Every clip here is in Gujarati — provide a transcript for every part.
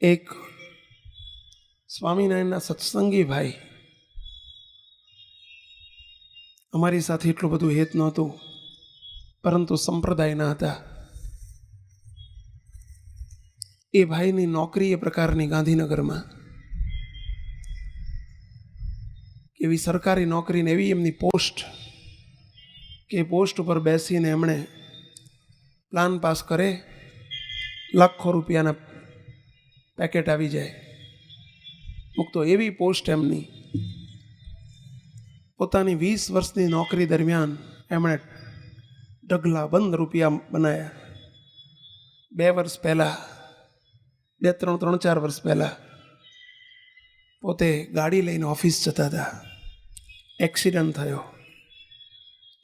એક સ્વામિનારાયણના સત્સંગી ભાઈ, અમારી સાથે એટલું બધું હેત નહોતું, પરંતુ સંપ્રદાયના હતા. એ ભાઈની નોકરી એ પ્રકારની ગાંધીનગરમાં, એવી સરકારી નોકરીને એવી એમની પોસ્ટ કે પોસ્ટ ઉપર બેસીને એમણે પ્લાન પાસ કરે, લાખો રૂપિયાના પેકેટ આવી જાય મૂકતો. એવી પોસ્ટ એમની. પોતાની 20 વર્ષની નોકરી દરમિયાન એમણે ઢગલા બંધ રૂપિયા બનાવ્યા. 2 વર્ષ પહેલાં, 3-4 વર્ષ પહેલાં પોતે ગાડી લઈને ઓફિસ જતા હતા. એક્સિડન્ટ થયો.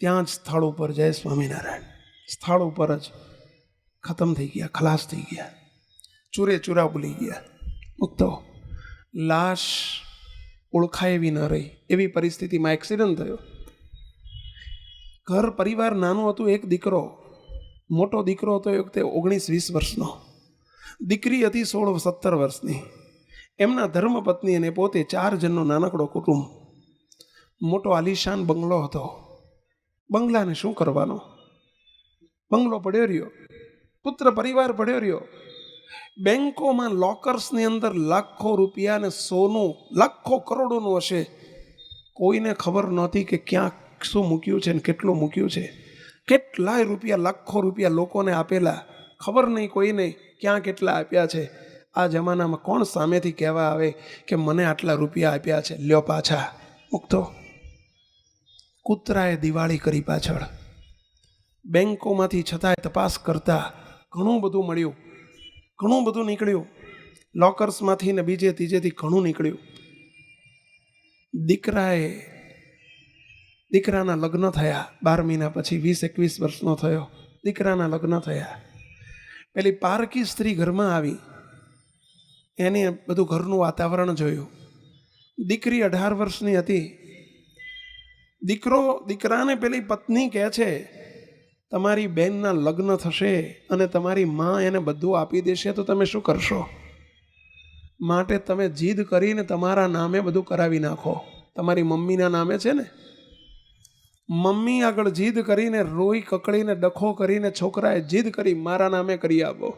ત્યાં જ સ્થળ ઉપર, જય સ્વામિનારાયણ, સ્થળ ઉપર જ ખતમ થઈ ગયા, ખલાસ થઈ ગયા, ચૂરે ચૂરા ભૂલી ગયા મૂકતો. લાશ ઓળખાય એવી ન રહી, એવી પરિસ્થિતિમાં એક્સિડન્ટ થયો. ઘર પરિવાર નાનું હતું. એક દીકરો, મોટો દીકરો હતો એ વખતે 19-20 વર્ષનો, દીકરી હતી 16-17 વર્ષની. એમના ધર્મપત્ની અને પોતે 4 જણનો નાનકડો કુટુંબ. મોટો આલિશાન બંગલો હતો. બંગલાને શું કરવાનો, બંગલો પડ્યો રહ્યો, પુત્ર પરિવાર પડ્યો રહ્યો. બેંકોમાં લોકર્સની અંદર લાખો રૂપિયા ને સોનું, લાખો કરોડોનું હશે. કોઈને ખબર નહોતી કે ક્યાં શું મૂક્યું છે ને કેટલું મૂક્યું છે. કેટલાય રૂપિયા, લાખો રૂપિયા લોકોને આપેલા, ખબર નહીં કોઈને ક્યાં કેટલા આપ્યા છે. આ જમાનામાં કોણ સામેથી કહેવા આવે કે મને આટલા રૂપિયા આપ્યા છે, લ્યો પાછા મૂકતો. કૂતરાએ દિવાળી કરી પાછળ. બેંકોમાંથી છતાંય તપાસ કરતા ઘણું બધું મળ્યું, ઘણું બધું નીકળ્યું. લોકર્સમાંથી ને બીજે ત્રીજેથી ઘણું નીકળ્યું. દીકરાના લગ્ન થયા 12 મહિના પછી, 20-21 વર્ષનો થયો. દીકરાના લગ્ન થયા. પેલી પારકી સ્ત્રી ઘરમાં આવી. એને બધું ઘરનું વાતાવરણ જોયું. દીકરી 18 વર્ષની હતી. દીકરાને પેલી પત્ની કહે છે, તમારી બેનના લગ્ન થશે અને તમારી માં એને બધું આપી દેશે તો તમે શું કરશો? માટે તમે જીદ કરીને તમારા નામે બધું કરાવી નાખો. તમારી મમ્મીના નામે છે ને. મમ્મી આગળ જીદ કરીને, રોઈ કકડીને, ડખો કરીને છોકરાએ જીદ કરી, મારા નામે કરી આપો.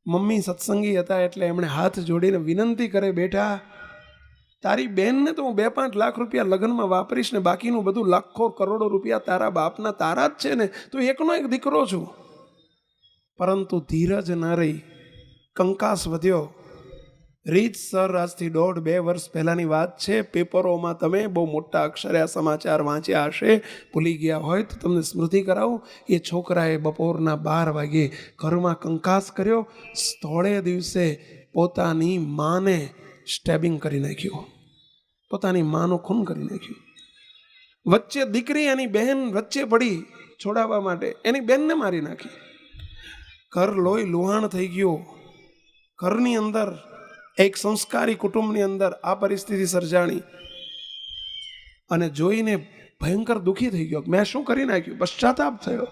મમ્મી સત્સંગી હતા એટલે એમણે હાથ જોડીને વિનંતી કરે, બેટા તારી બેનને તો હું 2-5 લાખ રૂપિયા લગ્નમાં વાપરીશ ને બાકીનું બધું લાખો કરોડો રૂપિયા તારા બાપના, તારા જ છે ને, તો એકનો એક દીકરો છું. પરંતુ ધીરજ ન રહી, કંકાસ વધ્યો. રીતસર આજથી 1.5-2 વર્ષ પહેલાંની વાત છે. પેપરોમાં તમે બહુ મોટા અક્ષરે આ સમાચાર વાંચ્યા હશે. ભૂલી ગયા હોય તો તમને સ્મૃતિ કરાવું. એ છોકરાએ બપોરના 12 વાગ્યે ઘરમાં કંકાસ કર્યો. થોડે દિવસે પોતાની માને સ્ટેબિંગ કરી નાખ્યું, પોતાની માનું ખૂન કરી નાખ્યું. વચ્ચે દીકરી, એની બહેન વચ્ચે પડી છોડાવવા માટે, એની બહેનને મારી નાખી. ઘર લોહી લુહાણ થઈ ગયું. ઘરની અંદર, એક સંસ્કારી કુટુંબની અંદર આ પરિસ્થિતિ સર્જાણી અને જોઈને ભયંકર દુઃખી થઈ ગયો. મેં શું કરી નાખ્યું? પશ્ચાતાપ થયો.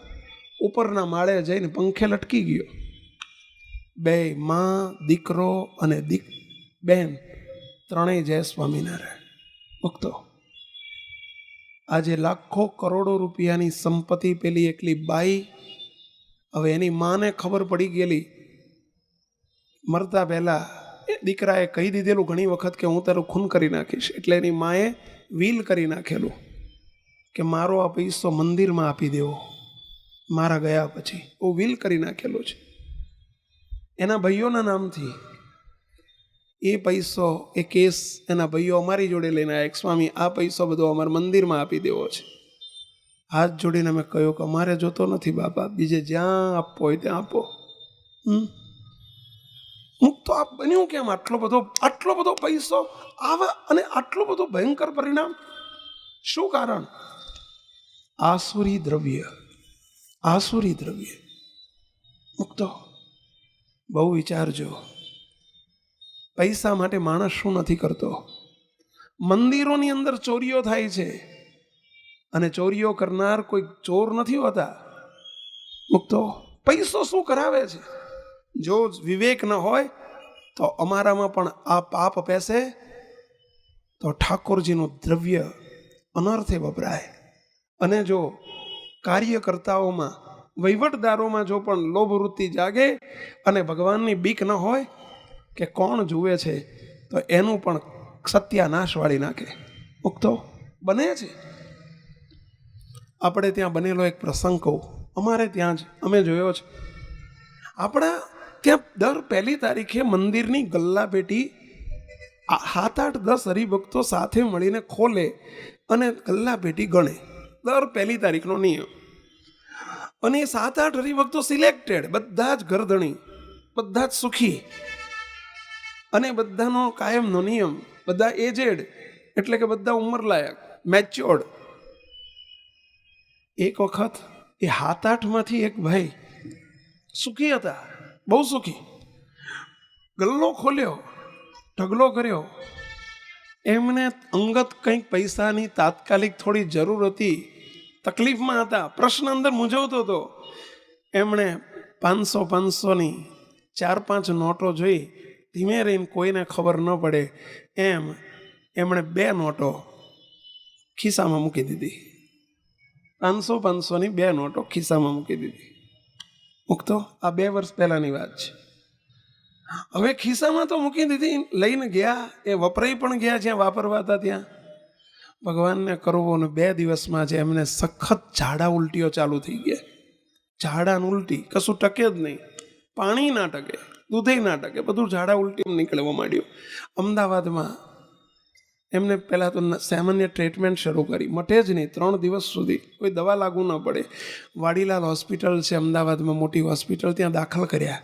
ઉપરના માળે જઈને પંખે લટકી ગયો. 2 માં, દીકરો અને બેન, ત્રણેય જય સ્વામિનારાયણ મૂકતો. આજે લાખો કરોડો રૂપિયાની સંપત્તિ પેલી એકલી બાઈ. હવે એની માને ખબર પડી ગયેલી. મરતા પહેલા દીકરાએ કહી દીધેલું ઘણી વખત કે હું તારું ખૂન કરી નાખીશ. એટલે એની માએ વિલ કરી નાખેલું કે મારો આ પૈસો મંદિરમાં આપી દેવો મારા ગયા પછી. હું વિલ કરી નાખેલું છે એના ભાઈઓના નામથી. એ પૈસો, એ કેસ એના ભાઈઓ અમારી જોડે લઈને આવ્યા, સ્વામી આ પૈસો બધો અમારે મંદિરમાં આપી દેવો છે. હાથ જોડીને અમે કહ્યું કે અમારે જોતો નથી બાપા, બીજે જ્યાં આપવો હોય ત્યાં આપો. તો આ બન્યું કેમ? આટલો બધો પૈસો આવા અને આટલું બધું ભયંકર પરિણામ, શું કારણ? આસુરી દ્રવ્ય મુક્તો. બહુ વિચારજો. પૈસા માટે માણસ શું નથી કરતો. મંદિરોની અંદર ચોરીઓ થાય છે અને ચોરીઓ કરનાર કોઈ ચોર નથી હોતા મૂકતો. પૈસો શું કરાવે છે? જો વિવેક ન હોય તો અમારામાં પણ આ પાપ પેસે તો ઠાકોરજીનું દ્રવ્ય અનર્થે વપરાય. અને જો કાર્યકર્તાઓમાં, વહીવટદારોમાં જો પણ લોભ વૃત્તિ જાગે અને ભગવાનની બીક ન હોય કે કોણ જુએ છે, તો એનું પણ સત્યાનાશ વાળી નાખે. મુક્તો બને છે. આપણે ત્યાં બનેલો એક પ્રસંગ કહું, અમારે ત્યાં જ અમે જોયો છે. આપણા ત્યાં દર 1 તારીખે મંદિરની ગલ્લાપેટી 7-8-10 હરિભક્તો સાથે મળીને ખોલે અને ગલ્લાપેટી ગણે. દર 1 તારીખનો નિયમ. અને એ 7-8 હરિભક્તો સિલેક્ટેડ, બધા જ ગરદણી, બધા જ સુખી, અને બધાનો કાયમનો નિયમ, બધા એજેડ, એટલે કે બધા ઉંમરલાયક, મેચ્યોર્ડ. એક વખત એ 7-8માંથી એક ભાઈ સુખી હતા, બહુ સુખી, ગલ્લો ખોલ્યો, ઢગલો કર્યો. એમને અંગત કંઈક પૈસાની તાત્કાલિક થોડી જરૂર હતી, તકલીફમાં હતા, પ્રશ્ન અંદર મૂંઝવતો હતો. એમણે 500-500ની 4-5 નોટો જોઈ, ધીમે રહીને કોઈને ખબર ન પડે એમ એમણે 2 નોટો ખિસ્સામાં મૂકી દીધી. 500-500ની 2 નોટો ખિસ્સામાં મૂકી દીધી. મૂકતો આ 2 વર્ષ પહેલાની વાત છે. હવે ખિસ્સામાં તો મૂકી દીધી, લઈને ગયા, એ વપરાઈ પણ ગયા જ્યાં વાપરવા હતા ત્યાં. ભગવાનને કરવો ને 2 દિવસમાં જ એમને સખત ઝાડા ઉલટીઓ ચાલુ થઈ ગયા. ઝાડા ઉલટી કશું ટકે જ નહીં, પાણી ના ટકે, દૂધે ના ટકે, બધું ઝાડા ઉલટી નીકળવા માંડ્યું. અમદાવાદમાં એમને પહેલાં તો સામાન્ય ટ્રીટમેન્ટ શરૂ કરી, મટે જ નહીં. 3 દિવસ સુધી કોઈ દવા લાગુ ન પડે. વાડીલાલ હોસ્પિટલ છે અમદાવાદમાં, મોટી હોસ્પિટલ, ત્યાં દાખલ કર્યા.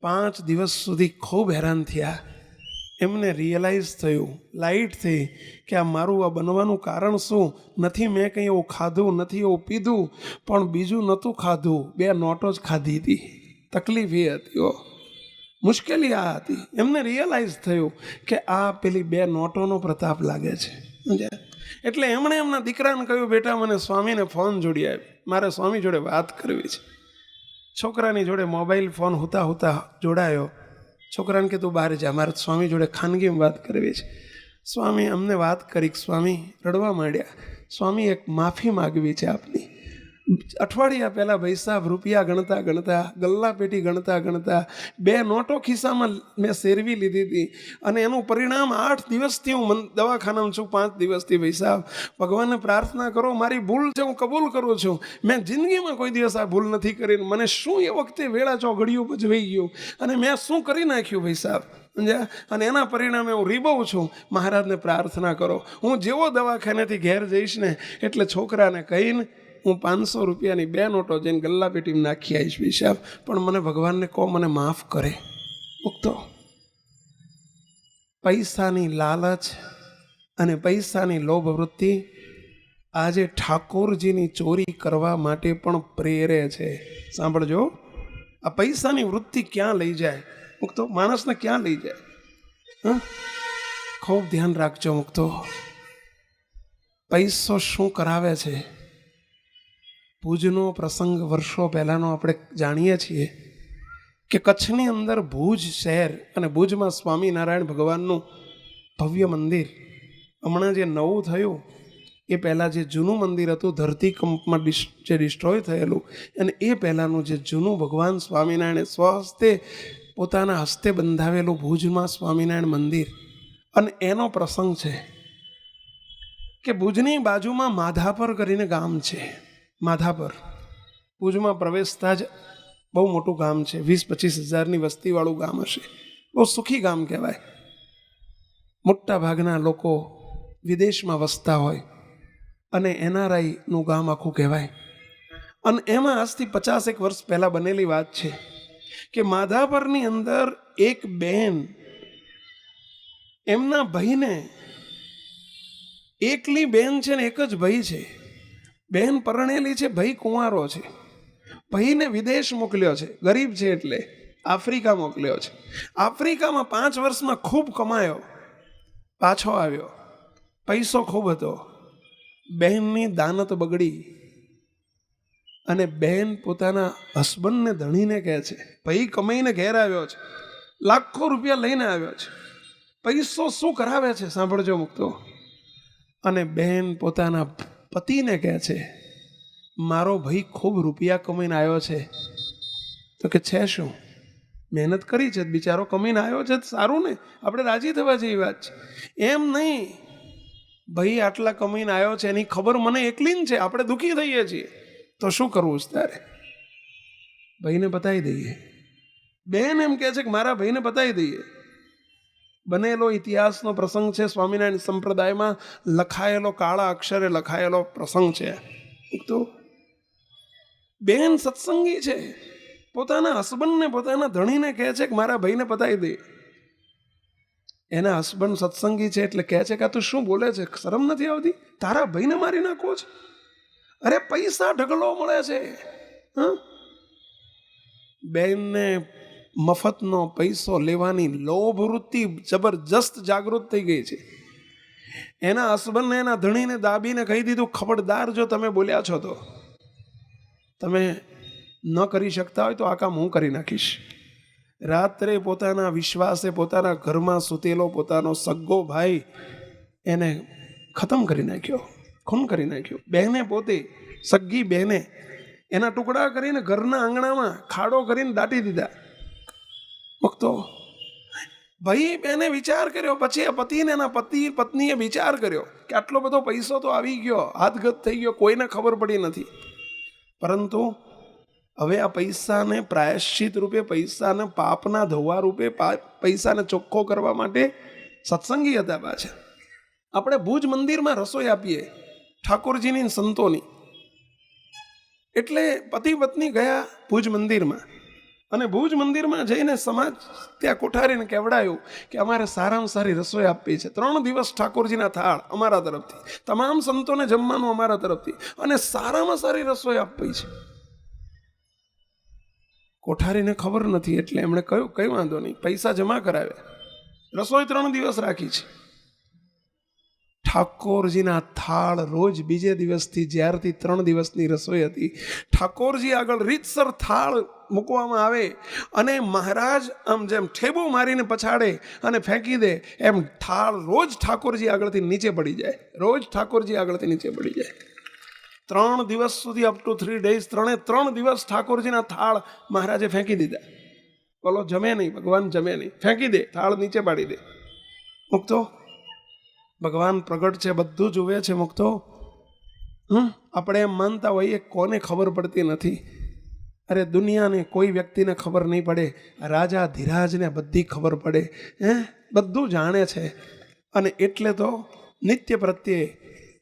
5 દિવસ સુધી ખૂબ હેરાન થયા. એમને રિયલાઇઝ થયું, લાઇટ થઈ કે આ મારું આ બનવાનું કારણ શું? નથી મેં કંઈ એવું ખાધું, નથી એવું પીધું, પણ બીજું નહોતું ખાધું, 2 નોટો જ ખાધી હતી. તકલીફ એ હતી, મુશ્કેલી આ હતી. એમને રિયલાઇઝ થયું કે આ પેલી 2 નોટોનો પ્રતાપ લાગે છે. એટલે એમણે એમના દીકરાને કહ્યું, બેટા મને સ્વામીને ફોન જોડી આવી, મારે સ્વામી જોડે વાત કરવી છે. છોકરાની જોડે મોબાઈલ ફોન હુતા જોડાયો. છોકરાને કે તું બહાર જા, મારે સ્વામી જોડે ખાનગીમાં વાત કરવી છે. સ્વામી અમને વાત કરી, સ્વામી રડવા માંડ્યા. સ્વામી એક માફી માગવી છે આપની. અઠવાડિયા પહેલાં ભાઈ સાહેબ રૂપિયા ગણતા ગણતા, ગલ્લા પેટી ગણતા ગણતા 2 નોટો ખિસ્સામાં મેં સેરવી લીધી હતી, અને એનું પરિણામ 8 દિવસથી હું દવાખાનામાં છું. 5 દિવસથી ભાઈ સાહેબ ભગવાનને પ્રાર્થના કરો, મારી ભૂલ છે, હું કબૂલ કરું છું, મેં જિંદગીમાં કોઈ દિવસ આ ભૂલ નથી કરી. મને શું એ વખતે વેળા ચોઘડિયું ભજવાઈ ગયું, અને મેં શું કરી નાખ્યું ભાઈ સાહેબ, સમજ્યા? અને એના પરિણામે હું રીબવું છું. મહારાજને પ્રાર્થના કરો. હું જેવો દવાખાનેથી ઘેર જઈશ ને એટલે છોકરાને કહીને હું 500 રૂપિયાની 2 નોટો જઈને ગલ્લા પેટીમાં નાખી આવીશ ભાઈ સાહેબ, પણ મને ભગવાનને કહો મને માફ કરે. મુક્તો પૈસાની લાલચ અને પૈસાની લોભ વૃત્તિ આજે ઠાકોરજીની ચોરી કરવા માટે પણ પ્રેરે છે. સાંભળજો, આ પૈસાની વૃત્તિ ક્યાં લઈ જાય મુક્તો, માણસને ક્યાં લઈ જાય? ખૂબ ધ્યાન રાખજો મુક્તો. પૈસો શું કરાવે છે? ભુજનો પ્રસંગ વર્ષો પહેલાંનો આપણે જાણીએ છીએ કે કચ્છની અંદર ભુજ શહેર અને ભુજમાં સ્વામિનારાયણ ભગવાનનું ભવ્ય મંદિર, હમણાં જે નવું થયું એ પહેલાં જે જૂનું મંદિર હતું ધરતીકંપમાં જે ડિસ્ટ્રોય થયેલું, અને એ પહેલાંનું જે જૂનું ભગવાન સ્વામિનારાયણે સ્વહસ્તે પોતાના હસ્તે બંધાવેલું ભુજમાં સ્વામિનારાયણ મંદિર. અને એનો પ્રસંગ છે કે ભુજની બાજુમાં માધાપર કરીને ગામ છે. માધાપર ભુજમાં પ્રવેશતા જ બહુ મોટું ગામ છે, 20-25 હજારની વસ્તીવાળું ગામ હશે. બહુ સુખી ગામ કહેવાય. મોટા ભાગના લોકો વિદેશમાં વસતા હોય અને NRIનું ગામ આખું કહેવાય. અને એમાં આજથી 50 વર્ષ પહેલાં બનેલી વાત છે કે માધાપરની અંદર એક બેન એમના ભાઈને, એકલી બેન છે ને એક જ ભાઈ છે, બેન પરણેલી છે, ભાઈ કુંવારો છે, ભાઈને વિદેશ મોકલ્યો છે, ગરીબ છે એટલે આફ્રિકા મોકલ્યો છે. આફ્રિકામાં 5 વર્ષમાં ખૂબ કમાયો, પાછો આવ્યો, પૈસો ખૂબ હતો. બહેનની દાનત બગડી અને બહેન પોતાના હસબન્ડને ધણીને કહે છે, ભાઈ કમાઈને ઘેર આવ્યો છે, લાખો રૂપિયા લઈને આવ્યો છે, પૈસો શું કરાવે છે સાંભળજો મુક્તો. અને બહેન પોતાના પતિને કહે છે મારો ભાઈ ખૂબ રૂપિયા કમાઈને આવ્યો છે. તો કે છે શું, મહેનત કરી છે બિચારો, કમીને આવ્યો છે, સારું ને, આપણે રાજી થવા જેવી વાત છે. એમ નહીં, ભાઈ આટલા કમીને આવ્યો છે એની ખબર મને એકલી જ છે, આપણે દુઃખી થઈએ છીએ, તો શું કરવું છે તારે? ભાઈને બતાવી દઈએ. બેન એમ કહે છે કે મારા ભાઈને બતાવી દઈએ. બનેલો ઇતિહાસનો પ્રસંગ છે, સ્વામિનારાયણ સંપ્રદાયમાં લખાયેલો, કાળા અક્ષરે લખાયેલો પ્રસંગ છે. તો બેન સત્સંગી છે, પોતાના હસબન્ડને, પોતાના ધણીને કહે છે કે મારા ભાઈને બતાવી દે. એના હસબન્ડ સત્સંગી છે એટલે કહે છે કે તું શું બોલે છે, શરમ નથી આવતી, તારા ભાઈને મારી નાખવો છે? અરે પૈસા ઢગલો મળે છે. બેનને મફતનો પૈસો લેવાની લોભ વૃત્તિ જબરજસ્ત જાગૃત થઈ ગઈ છે. એના હસબન્ડને, એના ધણીને દાબીને કહી દીધું ખબરદાર, જો તમે બોલ્યા છો તો તમે ન કરી શકતા હોય તો આ કામ હું કરી નાખીશ. રાત્રે પોતાના વિશ્વાસે પોતાના ઘરમાં સૂતેલો પોતાનો સગ્ગો ભાઈ એને ખતમ કરી નાખ્યો, ખૂન કરી નાખ્યો. બહેને પોતે, સગ્ગી બહેને એના ટુકડા કરીને ઘરના આંગણામાં ખાડો કરીને દાટી દીધા. ભક્તો, ભાઈ બેને વિચાર કર્યો, પછી એ પતિને, એના પત્નીએ વિચાર કર્યો કે આટલો બધો પૈસો તો આવી ગયો, હાથગત થઈ ગયો, કોઈને ખબર પડી નથી, પરંતુ હવે આ પૈસાને પ્રાયશ્ચિત રૂપે, પૈસાને પાપના ધોવા રૂપે, પૈસાને ચોખ્ખો કરવા માટે સત્સંગી હતા પાછા. આપણે ભુજ મંદિરમાં રસોઈ આપીએ ઠાકોરજીની, સંતોની. એટલે પતિ પત્ની ગયા ભુજ મંદિરમાં, અને ભુજ મંદિરમાં જઈને સમાજ ત્યાં કોઠારીને કહેવડાયું કે અમારે સારામાં સારી રસોઈ આપવી છે. 3 દિવસ ઠાકોરજીના થાળ અમારા તરફથી, તમામ સંતોને જમવાનું અમારા તરફથી, અને સારામાં સારી રસોઈ આપવી છે. કોઠારીને ખબર નથી એટલે એમણે કહ્યું કંઈ વાંધો નહીં, પૈસા જમા કરાવ્યા, રસોઈ 3 દિવસ રાખી છે. ઠાકોરજીના થાળ રોજ બીજે દિવસથી, જ્યારથી 3 દિવસની રસોઈ હતી, ઠાકોરજી આગળ રીતસર થાળ મૂકવામાં આવે, અને મહારાજ આમ જેમ ઠેબુ મારીને પછાડે અને ફેંકી દે એમ થાળ રોજ ઠાકોરજી આગળથી નીચે પડી જાય, રોજ ઠાકોરજી આગળથી નીચે પડી જાય. 3 દિવસ સુધી, અપ ટુ 3 days, 3 દિવસ ઠાકોરજીના થાળ મહારાજે ફેંકી દીધા. બોલો, જમે નહીં, ભગવાન જમે નહીં, ફેંકી દે, થાળ નીચે પાડી દે. મુક્તો, ભગવાન પ્રગટ છે, બધું જુએ છે. મુક્તો, આપણે એમ માનતા હોઈએ કોને ખબર પડતી નથી. અરે દુનિયાને કોઈ વ્યક્તિને ખબર નહીં પડે, રાજા ધીરાજને બધી ખબર પડે, બધું જાણે છે. અને એટલે તો નિત્ય પ્રત્યે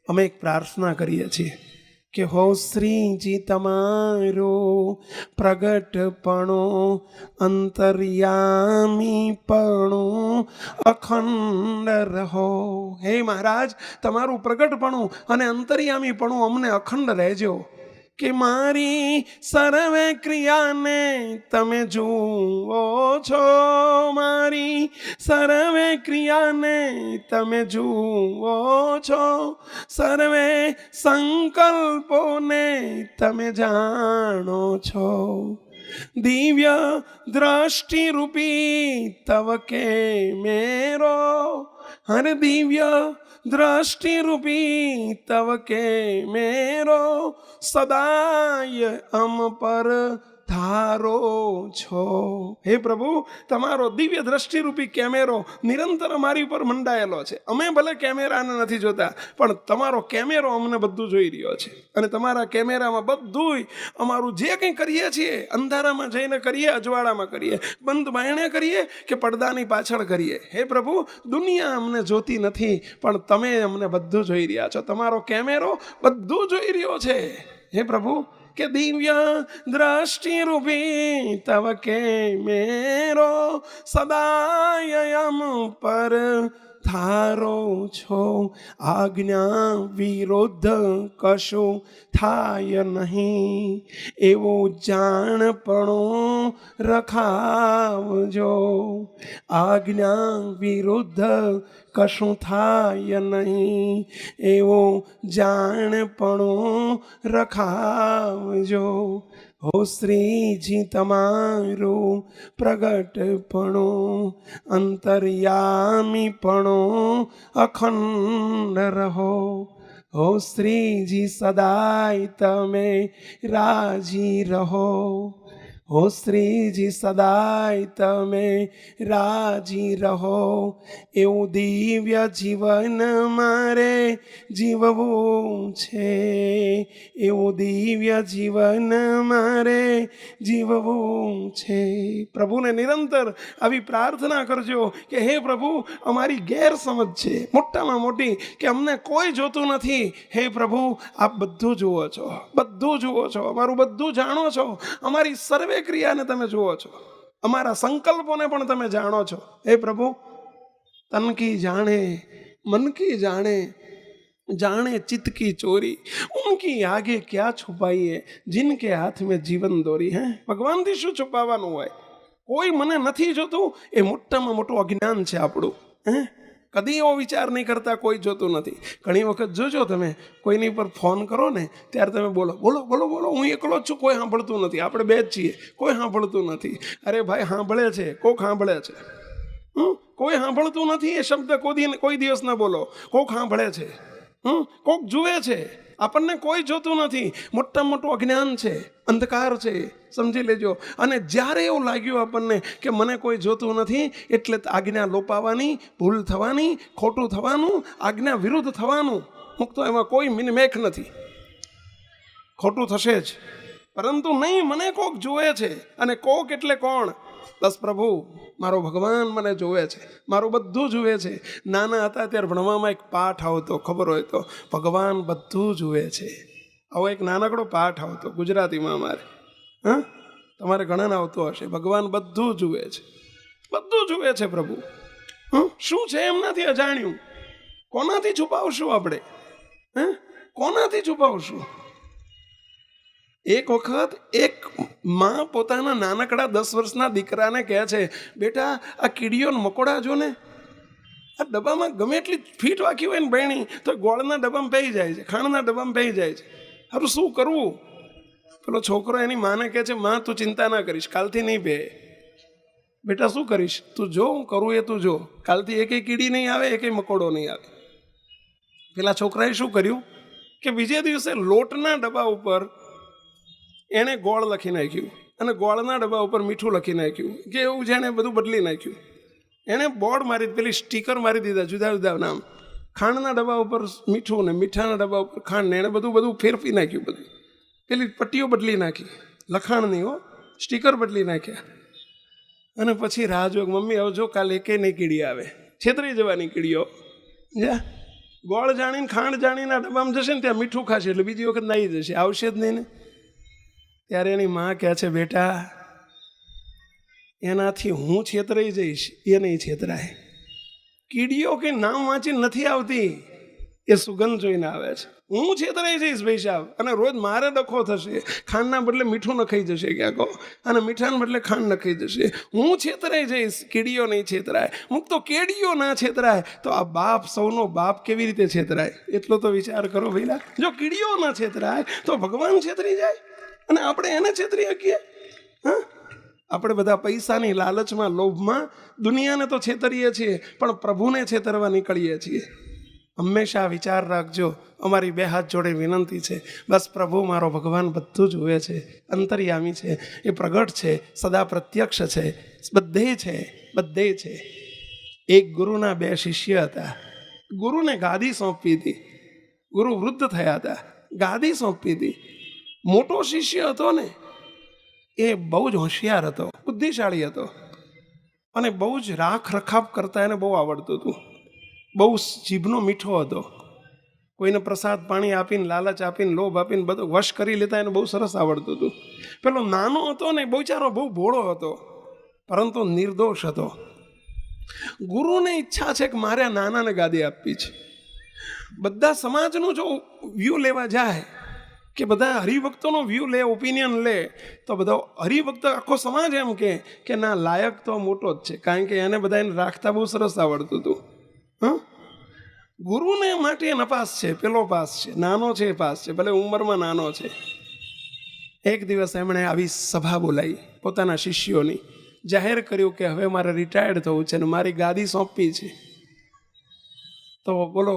અમે એક પ્રાર્થના કરીએ છીએ કે હો શ્રીજી તમારો પ્રગટપણો, અંતર્યામીપણો અખંડ રહો. હે મહારાજ, તમારું પ્રગટપણું અને અંતર્યામીપણું અમને અખંડ રહેજો, કે મારી સર્વે ક્રિયાને તમે જુઓ છો, મારી સર્વે ક્રિયાને તમે જુઓ છો, સર્વે સંકલ્પોને તમે જાણો છો. દિવ્ય દ્રષ્ટિ રૂપી તવ કે મેરો, હર દિવ્ય દ્રષ્ટિ રૂપી તવ કે મેરો, સદાય અમ પર ધારો છો. હે પ્રભુ, તમારો દિવ્ય દ્રષ્ટિરૂપી કેમેરો નિરંતર અમારી ઉપર મંડાયેલો છે. અમે ભલે કેમેરાને નથી જોતા, પણ તમારો કેમેરો અમને બધું જોઈ રહ્યો છે. અને તમારા કેમેરામાં બધું અમારું જે કંઈ કરીએ છીએ, અંધારામાં જઈને કરીએ, અજવાળામાં કરીએ, બંધ બાયણે કરીએ કે પડદાની પાછળ કરીએ, હે પ્રભુ, દુનિયા અમને જોતી નથી, પણ તમે અમને બધું જોઈ રહ્યા છો. તમારો કેમેરો બધું જોઈ રહ્યો છે. હે પ્રભુ, કે દિવ્ય દ્રષ્ટિ રૂપી તવ કે મેરો, સદાય અમ પર ધારો છો. આજ્ઞા વિરુદ્ધ કશું થાય નહીં, એવો જાણપણો રખાવજો. આજ્ઞા વિરુદ્ધ કશું થાય નહીં, એવો જાણપણો રખાવજો. હો શ્રીજી તમારું પ્રગટપણું અંતર્યામીપણું અખંડ રહો. હો શ્રીજી સદાય તમે રાજી રહો. હો શ્રીજી સદાય તમે રાજી રહો. એવું દિવ્ય જીવન મારે જીવવું છે. એવું દિવ્ય જીવન મારે જીવવું છે. પ્રભુને નિરંતર આવી પ્રાર્થના કરજો કે હે પ્રભુ, અમારી ગેરસમજ છે મોટામાં મોટી કે અમને કોઈ જોતું નથી. હે પ્રભુ, આપ બધું જુઓ છો, બધું જુઓ છો, અમારું બધું જાણો છો. અમારી સર્વે ક્રિયાને તમે જુઓ છો, અમારા સંકલ્પોને પણ તમે જાણો છો. હે પ્રભુ, તન કી જાણે મન કી જાણે, जाने चित्त की चोरी उनकी आगे क्या छुपाइए जिनके हाथ में जीवन दोरी. है ભગવાનથી શું છુપાવવાનું હોય? કોઈ મને નથી જોતું એ મોટામાં મોટું અજ્ઞાન છે આપણું. હે કદી એવો વિચાર નહીં કરતા કોઈ જોતું નથી. ઘણી વખત જોજો તમે કોઈની પર ફોન કરો ને ત્યારે તમે બોલો બોલો બોલો બોલો, હું એકલો જ છું, કોઈ સાંભળતું નથી, આપણે બે જ છીએ, કોઈ સાંભળતું નથી. અરે ભાઈ, સાંભળે છે, કોક સાંભળે છે. કોઈ સાંભળતું નથી એ શબ્દ કોઈ દિવસ ના બોલો. કોક સાંભળે છે, કોક જુએ છે, આપણને કોઈ જોતું નથી. મોટામાં મોટું અજ્ઞાન છે, અંધકાર છે, સમજી લેજો. અને જ્યારે એવું લાગ્યું આપણને કે મને કોઈ જોતું નથી, એટલે આજ્ઞા લોપાવાની, ભૂલ થવાની, ખોટું થવાનું, આજ્ઞા વિરુદ્ધ થવાનું. મુક્તો એમાં કોઈ મિનમેક નથી, ખોટું થશે જ. પરંતુ નહીં, મને કોક જુએ છે. અને કોક એટલે કોણ? બસ પ્રભુ, મારો ભગવાન મને જોવે છે, મારું બધું જુએ છે. નાના હતા ત્યારે ભણવામાં એક પાઠ આવતો, ખબર હોય તો, ભગવાન બધું જુએ છે. આવો એક નાનકડો પાઠ આવતો ગુજરાતીમાં અમારે. હા, તમારે ઘણાને આવતો હશે. ભગવાન બધું જુએ છે, બધું જુએ છે પ્રભુ. શું છે એમનાથી અજાણ્યું? કોનાથી છુપાવશું આપણે? હે કોનાથી છુપાવશું? એક વખત એક માં પોતાના નાનકડા 10 વર્ષના દીકરાને કહે છે, બેટા આ કીડીઓ મકોડા જો ને, આ ડબ્બામાં ગમે એટલી ફીટ વાંકી હોય ને બહેણી તો ગોળના ડબ્બામાં પહેરી જાય છે, ખાંડના ડબ્બામાં પહેરી જાય છે. હારું શું કરવું? પેલો છોકરો એની માને કહે છે, માં તું ચિંતા ના કરીશ, કાલથી નહીં બે. બેટા શું કરીશ? તું જો, હું કરું એ તું જો. કાલથી એકેય કીડી નહીં આવે, એકેય મકોડો નહીં આવે. પેલા છોકરાએ શું કર્યું કે બીજે દિવસે લોટના ડબ્બા ઉપર એણે ગોળ લખી નાખ્યું અને ગોળના ડબ્બા ઉપર મીઠું લખી નાખ્યું, કે એવું જેણે બધું બદલી નાખ્યું. એણે બોર્ડ મારી, પેલી સ્ટીકર મારી દીધા, જુદા જુદા નામ. ખાંડના ડબ્બા ઉપર મીઠું ને મીઠાના ડબ્બા ઉપર ખાંડ ને એણે બધું ફેરફી નાખ્યું. બધું પેલી પટ્ટીઓ બદલી નાખી, લખાણની હો, સ્ટીકર બદલી નાખ્યા. અને પછી રાહ જો, મમ્મી હવે જો કાલે એકેય નહીં કીડી આવે, છેતરી જવાની કીડીઓ. જા ગોળ જાણીને ખાંડ જાણીને આ ડબ્બામાં જશે ને ત્યાં મીઠું ખાશે એટલે બીજી વખત નાહી જશે, આવશે જ નહીં ને. ત્યારે એની માં કહે છે, બેટા એનાથી હું છેતરાઈ જઈશ, એ નહીં છેતરાય. કીડીઓ કે નામ વાંચીને નથી આવતી, એ સુગંધ જોઈને આવે છે. હું છેતરાઈ જઈશ ભાઈ સાહેબ, અને રોજ મારે ડખો થશે. ખાંડના બદલે મીઠું નખાઈ જશે ક્યાંકો, અને મીઠાના બદલે ખાંડ નખાઈ જશે. હું છેતરાઈ જઈશ, કીડીઓ નહીં છેતરાય. મુક તો કેડીઓ ના છેતરાય તો આ બાપ, સૌનો બાપ કેવી રીતે છેતરાય? એટલો તો વિચાર કરો ભઈલા. જો કીડીઓ ના છેતરાય તો ભગવાન છેતરી જાય અને આપણે એને છેતરી શકીએ? હા, આપણે બધા પૈસાની લાલચમાં, લોભમાં દુનિયાને તો છેતરીએ છીએ, પણ પ્રભુને છેતરવા નીકળીએ છીએ. હંમેશા વિચાર રાખજો. અમારી 2 હાથ જોડે વિનંતી છે, બસ પ્રભુ મારો ભગવાન બધું જુએ છે, અંતર્યામી છે, એ પ્રગટ છે, સદા પ્રત્યક્ષ છે, બધે છે, બધે છે. એક ગુરુના 2 શિષ્ય હતા. ગુરુને ગાદી સોંપી હતી. ગુરુ વૃદ્ધ થયા હતા, ગાદી સોંપી હતી. મોટો શિષ્ય હતો ને, એ બહુ જ હોશિયાર હતો, બુદ્ધિશાળી હતો, અને બહુ જ રાખ રખાબ કરતા એને બહુ આવડતું હતું. બહુ જીભનો મીઠો હતો. કોઈને પ્રસાદ પાણી આપીને, લાલચ આપીને, લોભ આપીને બધું વશ કરી લેતા એને બહુ સરસ આવડતું હતું. પેલો નાનો હતો ને, બિચારો બહુ ભોળો હતો, પરંતુ નિર્દોષ હતો. ગુરુને ઈચ્છા છે કે મારે આ નાનાને ગાદી આપવી છે. બધા સમાજનું જો વ્યૂ લેવા જાય, કે બધા હરિભક્તોનો વ્યૂ લે, ઓપિનિયન લે, તો બધો હરિભક્ત આખો સમાજ એમ કે ના, લાયક તો મોટો જ છે, કારણ કે એને બધા એને રાખતા બહુ સરસ આવડતું હતું. ગુરુને માટે નપાસ છે, પેલો પાસ છે, નાનો છે, પાસ છે, ભલે ઉંમરમાં નાનો છે. એક દિવસ એમણે આવી સભા બોલાવી પોતાના શિષ્યોની, જાહેર કર્યું કે હવે મારે રિટાયર્ડ થવું છે ને મારી ગાદી સોંપવી છે. તો બોલો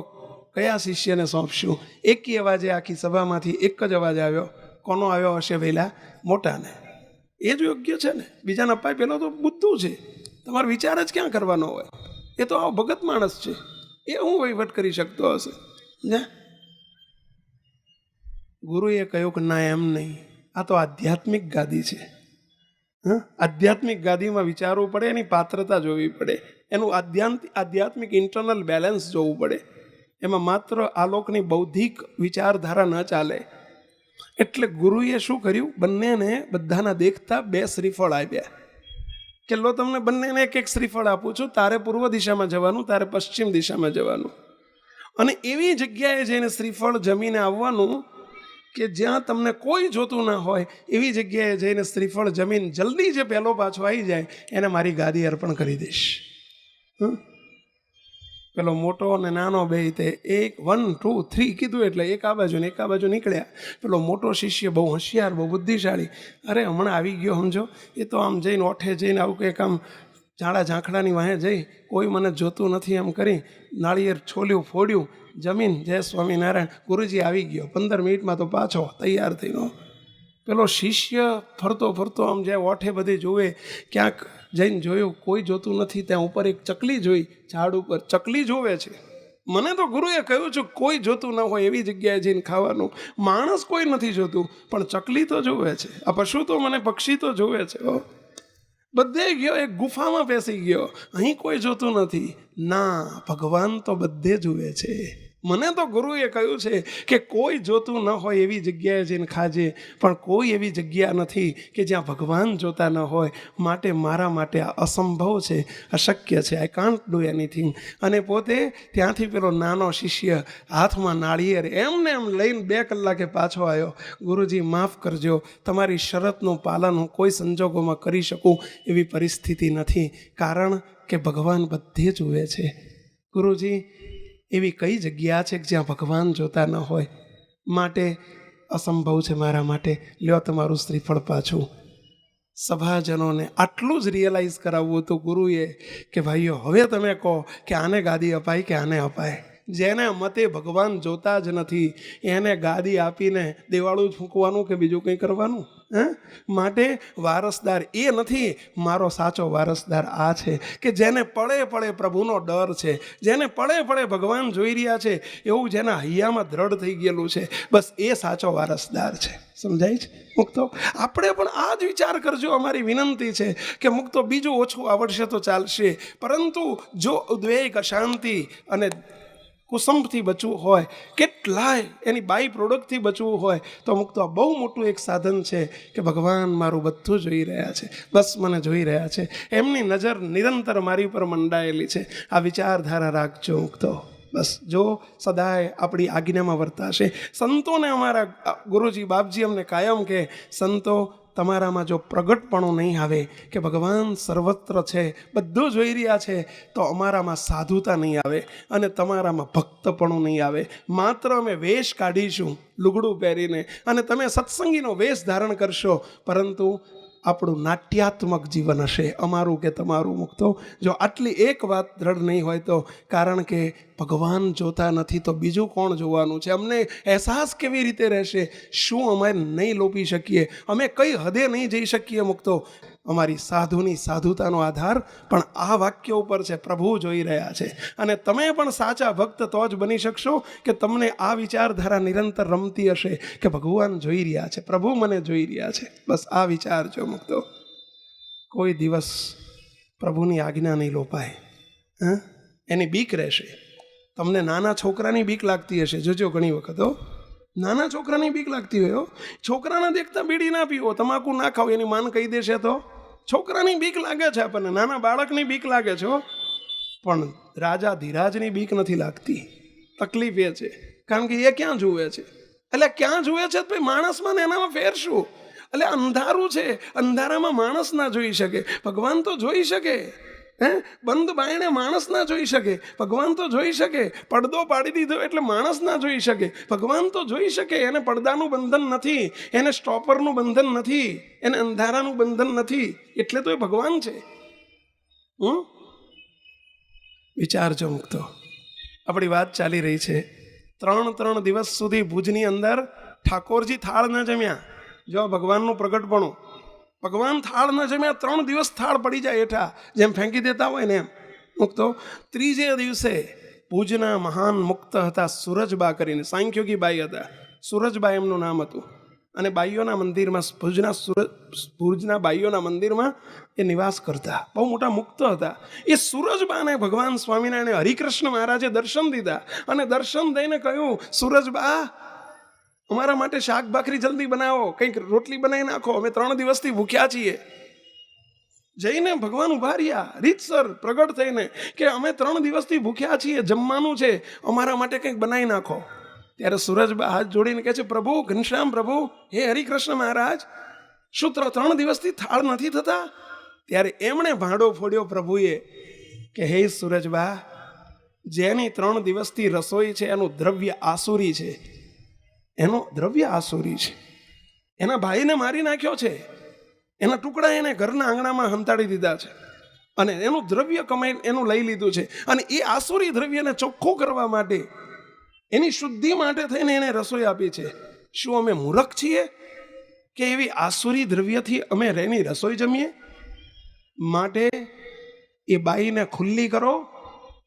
કયા શિષ્યને સોંપશું? એકી અવાજે આખી સભામાંથી એક જ અવાજ આવ્યો. કોનો આવ્યો હશે? વહેલા મોટાને. એ જ યોગ્ય છે ને. બીજાને અપાય પેલો તો બુદ્ધુ છે, તમારો વિચાર જ ક્યાં કરવાનો હોય? એ તો આવો ભગત માણસ છે, એ હું વહીવટ કરી શકતો હશે ને? ગુરુએ કહ્યું કે ના, એમ નહીં, આ તો આધ્યાત્મિક ગાદી છે. આધ્યાત્મિક ગાદીમાં વિચારવું પડે, એની પાત્રતા જોવી પડે, એનું આધ્યાત્મિક ઇન્ટરનલ બેલેન્સ જોવું પડે. એમાં માત્ર આલોકની બૌદ્ધિક વિચારધારા ન ચાલે. એટલે ગુરુએ શું કર્યું? બંનેને બધાના દેખતા 2 શ્રીફળ આપ્યા કે લો તમને બંનેને એક શ્રીફળ આપું છું, તારે પૂર્વ દિશામાં જવાનું, તારે પશ્ચિમ દિશામાં જવાનું, અને એવી જગ્યાએ જઈને શ્રીફળ જમીને આવવાનું કે જ્યાં તમને કોઈ જોતું ના હોય. એવી જગ્યાએ જઈને શ્રીફળ જમીન જલ્દી જે પહેલો પાછો આવી જાય એને મારી ગાદી અર્પણ કરી દઈશ. પેલો મોટો અને નાનો બે તે 1 2 3 કીધું એટલે એક આ બાજુ ને એક આ બાજુ નીકળ્યા. પેલો મોટો શિષ્ય બહુ હોશિયાર, બહુ બુદ્ધિશાળી, અરે હમણાં આવી ગયો સમજો, એ તો આમ જઈને ઓઠે જઈને આવું કંઈક આમ ઝાડા ઝાંખડાની વાહે જઈ કોઈ મને જોતું નથી એમ કરી નાળિયેર છોલ્યું, ફોડ્યું, જમીન જય સ્વામિનારાયણ, ગુરુજી આવી ગયો, 15 મિનિટમાં તો પાછો તૈયાર થઈને. પેલો શિષ્ય ફરતો ફરતો આમ જ્યાં ઓઠે બધી જોવે, ક્યાંક જઈને જોયું કોઈ જોતું નથી. ત્યાં ઉપર એક ચકલી જોઈ, ઝાડ ઉપર ચકલી જોવે છે. મને તો ગુરુએ કહ્યું છે કોઈ જોતું ન હોય એવી જગ્યાએ જઈને ખાવાનું. માણસ કોઈ નથી જોતું, પણ ચકલી તો જોવે છે. આ પશુ તો મને પક્ષી તો જોવે છે. બધે ગયો, એક ગુફામાં બેસી ગયો, અહીં કોઈ જોતું નથી. ના, ભગવાન તો બધે જુએ છે. મને તો ગુરુએ કહ્યું છે કે કોઈ જોતું ન હોય એવી જગ્યાએ જઈને ખાજે, પણ કોઈ એવી જગ્યા નથી કે જ્યાં ભગવાન જોતા ન હોય. માટે મારા માટે આ અસંભવ છે, અશક્ય છે, આઈ કાન્ટ ડુ એનીથિંગ. અને પોતે ત્યાંથી પેલો નાનો શિષ્ય હાથમાં નાળિયેર એમને એમ લઈને 2 કલાકે પાછો આવ્યો. ગુરુજી માફ કરજો, તમારી શરતનું પાલન હું કોઈ સંજોગોમાં કરી શકું એવી પરિસ્થિતિ નથી, કારણ કે ભગવાન બધે જુએ છે. ગુરુજી, એવી કઈ જગ્યા છે કે જ્યાં ભગવાન જોતા ન હોય? માટે અસંભવ છે મારા માટે. લ્યો તમારું શ્રીફળ પાછું. સભાજનોને આટલું જ રિયલાઇઝ કરાવવું હતું ગુરુએ કે ભાઈઓ હવે તમે કહો કે આને ગાદી અપાય કે આને અપાય. જેને મતે ભગવાન જોતા જ નથી એને ગાદી આપીને દેવાળું ફૂંકવાનું કે બીજું કંઈ કરવાનું? માટે વારસદાર એ નથી, મારો સાચો વારસદાર આ છે કે જેને પળે પળે પ્રભુનો ડર છે, જેને પળે પળે ભગવાન જોઈ રહ્યા છે, એવું જેના હૈયામાં દ્રઢ થઈ ગયેલું છે, બસ એ સાચો વારસદાર છે. સમજાય છે મુક્તો? આપણે પણ આ જ વિચાર કરજો. અમારી વિનંતી છે કે મુક્તો બીજું ઓછું આવડશે તો ચાલશે, પરંતુ જો ઉદ્વેગ, અશાંતિ અને કુસંભથી બચવું હોય, કેટલાય એની બાય પ્રોડક્ટથી બચવું હોય, તો મુક્તો આ બહુ મોટું એક સાધન છે કે ભગવાન મારું બધું જોઈ રહ્યા છે, બસ મને જોઈ રહ્યા છે. એમની નજર નિરંતર મારી ઉપર મંડાયેલી છે. આ વિચારધારા રાખજો મુક્તો. બસ જો સદાય આપણી આજ્ઞામાં વર્તાશે. સંતોને અમારા ગુરુજી બાપજી અમને કાયમ કે સંતો તમારામાં જો પ્રગટપણું નહીં આવે કે ભગવાન સર્વત્ર છે, બધું જોઈ રહ્યા છે, તો અમારામાં સાધુતા નહીં આવે અને તમારામાં ભક્તપણું નહીં આવે. માત્ર અમે વેશ કાઢીશું લુગડું પહેરીને અને તમે સત્સંગીનો વેશ ધારણ કરશો, પરંતુ આપણું નાટ્યાત્મક જીવન હશે, અમારું કે તમારું મુક્તો. જો આટલી એક વાત દ્રઢ નહીં હોય તો, કારણ કે ભગવાન જોતા નથી તો બીજું કોણ જોવાનું છે? અમને અહેસાસ કેવી રીતે રહેશે? શું અમે નહીં લોપી શકીએ? અમે કઈ હદે નહીં જઈ શકીએ મુક્તો? અમારી સાધુની સાધુતાનો આધાર પણ આ વાક્ય ઉપર છે, પ્રભુ જોઈ રહ્યા છે. અને તમે પણ સાચા ભક્ત તો જ બની શકશો કે તમને આ વિચારધારા નિરંતર રમતી હશે કે ભગવાન જોઈ રહ્યા છે, પ્રભુ મને જોઈ રહ્યા છે. બસ આ વિચાર જો મુક્તો. કોઈ દિવસ પ્રભુની આજ્ઞા નહીં લોપાય. એની બીક રહેશે. તમને નાના છોકરાની બીક લાગતી હશે, જોજો ઘણી વખત નાના છોકરાની બીક લાગતી હોય. છોકરાના દેખતા બીડી ના પીવો, તમાકુ ના ખાઓ, એની માન કહી દેશે તો છોકરાની બીક લાગે છે આપણને, નાના બાળકની બીક લાગે છે. પણ રાજા ધીરાજની બીક નથી લાગતી. તકલીફ એ છે, કારણ કે એ ક્યાં જુએ છે? એટલે ક્યાં જુએ છે? ભાઈ માણસમાં ને એનામાં ફેર શું? એટલે અંધારું છે, અંધારામાં માણસ ના જોઈ શકે, ભગવાન તો જોઈ શકે. બંધ બાયણે માણસ ના જોઈ શકે, ભગવાન તો જોઈ શકે. પડદો પાડી દીધો એટલે માણસ ના જોઈ શકે, ભગવાન તો જોઈ શકે. એને પડદાનું બંધન નથી, એને સ્ટોપરનું બંધન નથી, એને અંધારાનું બંધન નથી, એટલે તો એ ભગવાન છે. વિચારજો મુક્તો. આપણી વાત ચાલી રહી છે. 3 દિવસ સુધી ભુજની અંદર ઠાકોરજી થાળ ન જમ્યા. જો ભગવાનનું પ્રગટપણું, ભગવાન થાળ ન જમ્યા, 3 દિવસ થાળ પડી જાય હેઠા, જેમ ફેંકી દેતા હોય ને એમ. મુક્તો 3જે દિવસે ભુજના મહાન મુક્ત હતા સુરજબા કરીને, સાંખ્યોગી બાઈ હતા, સુરજબા એમનું નામ હતું. અને બાઈઓના મંદિરમાં, ભુજના બાઈઓના મંદિરમાં એ નિવાસ કરતા, બહુ મોટા મુક્ત હતા. એ સુરજબાને ભગવાન સ્વામિનારાયણ હરિકૃષ્ણ મહારાજે દર્શન દીધા અને દર્શન દઈને કહ્યું, સુરજબા અમારા માટે શાક ભાખરી જલ્દી બનાવો, કંઈક રોટલી બનાવી નાખો, અમે 3 દિવસથી ભૂખ્યા છીએ. જઈને ભગવાન ઉભા રહ્યા રીતસર પ્રગટ થઈને કે અમે 3 દિવસથી ભૂખ્યા છીએ, જમવાનું છે, અમારા માટે કંઈક બનાવી નાખો. ત્યારે સુરજબા હાથ જોડીને કહે છે, પ્રભુ, ઘનશ્યામ પ્રભુ, હે હરિકૃષ્ણ મહારાજ, શું 3 દિવસથી થાળ નથી થતા? ત્યારે એમણે ભાંડો ફોડ્યો પ્રભુએ કે હે સુરજબા, જેની 3 દિવસથી રસોઈ છે એનું દ્રવ્ય આસુરી છે, એનું દ્રવ્ય આસુરી છે. એના ભાઈને મારી નાખ્યો છે, એના ટુકડા એને ઘરના આંગણામાં હંતાડી દીધા છે અને એનું દ્રવ્ય કમાઈ એનું લઈ લીધું છે. અને એ આસુરી દ્રવ્યને ચોખ્ખું કરવા માટે, એની શુદ્ધિ માટે થઈને એને રસોઈ આપી છે. શું અમે મૂર્ખ છીએ કે એવી આસુરી દ્રવ્યથી અમે એની રસોઈ જમીએ? માટે એ બાઈને ખુલ્લી કરો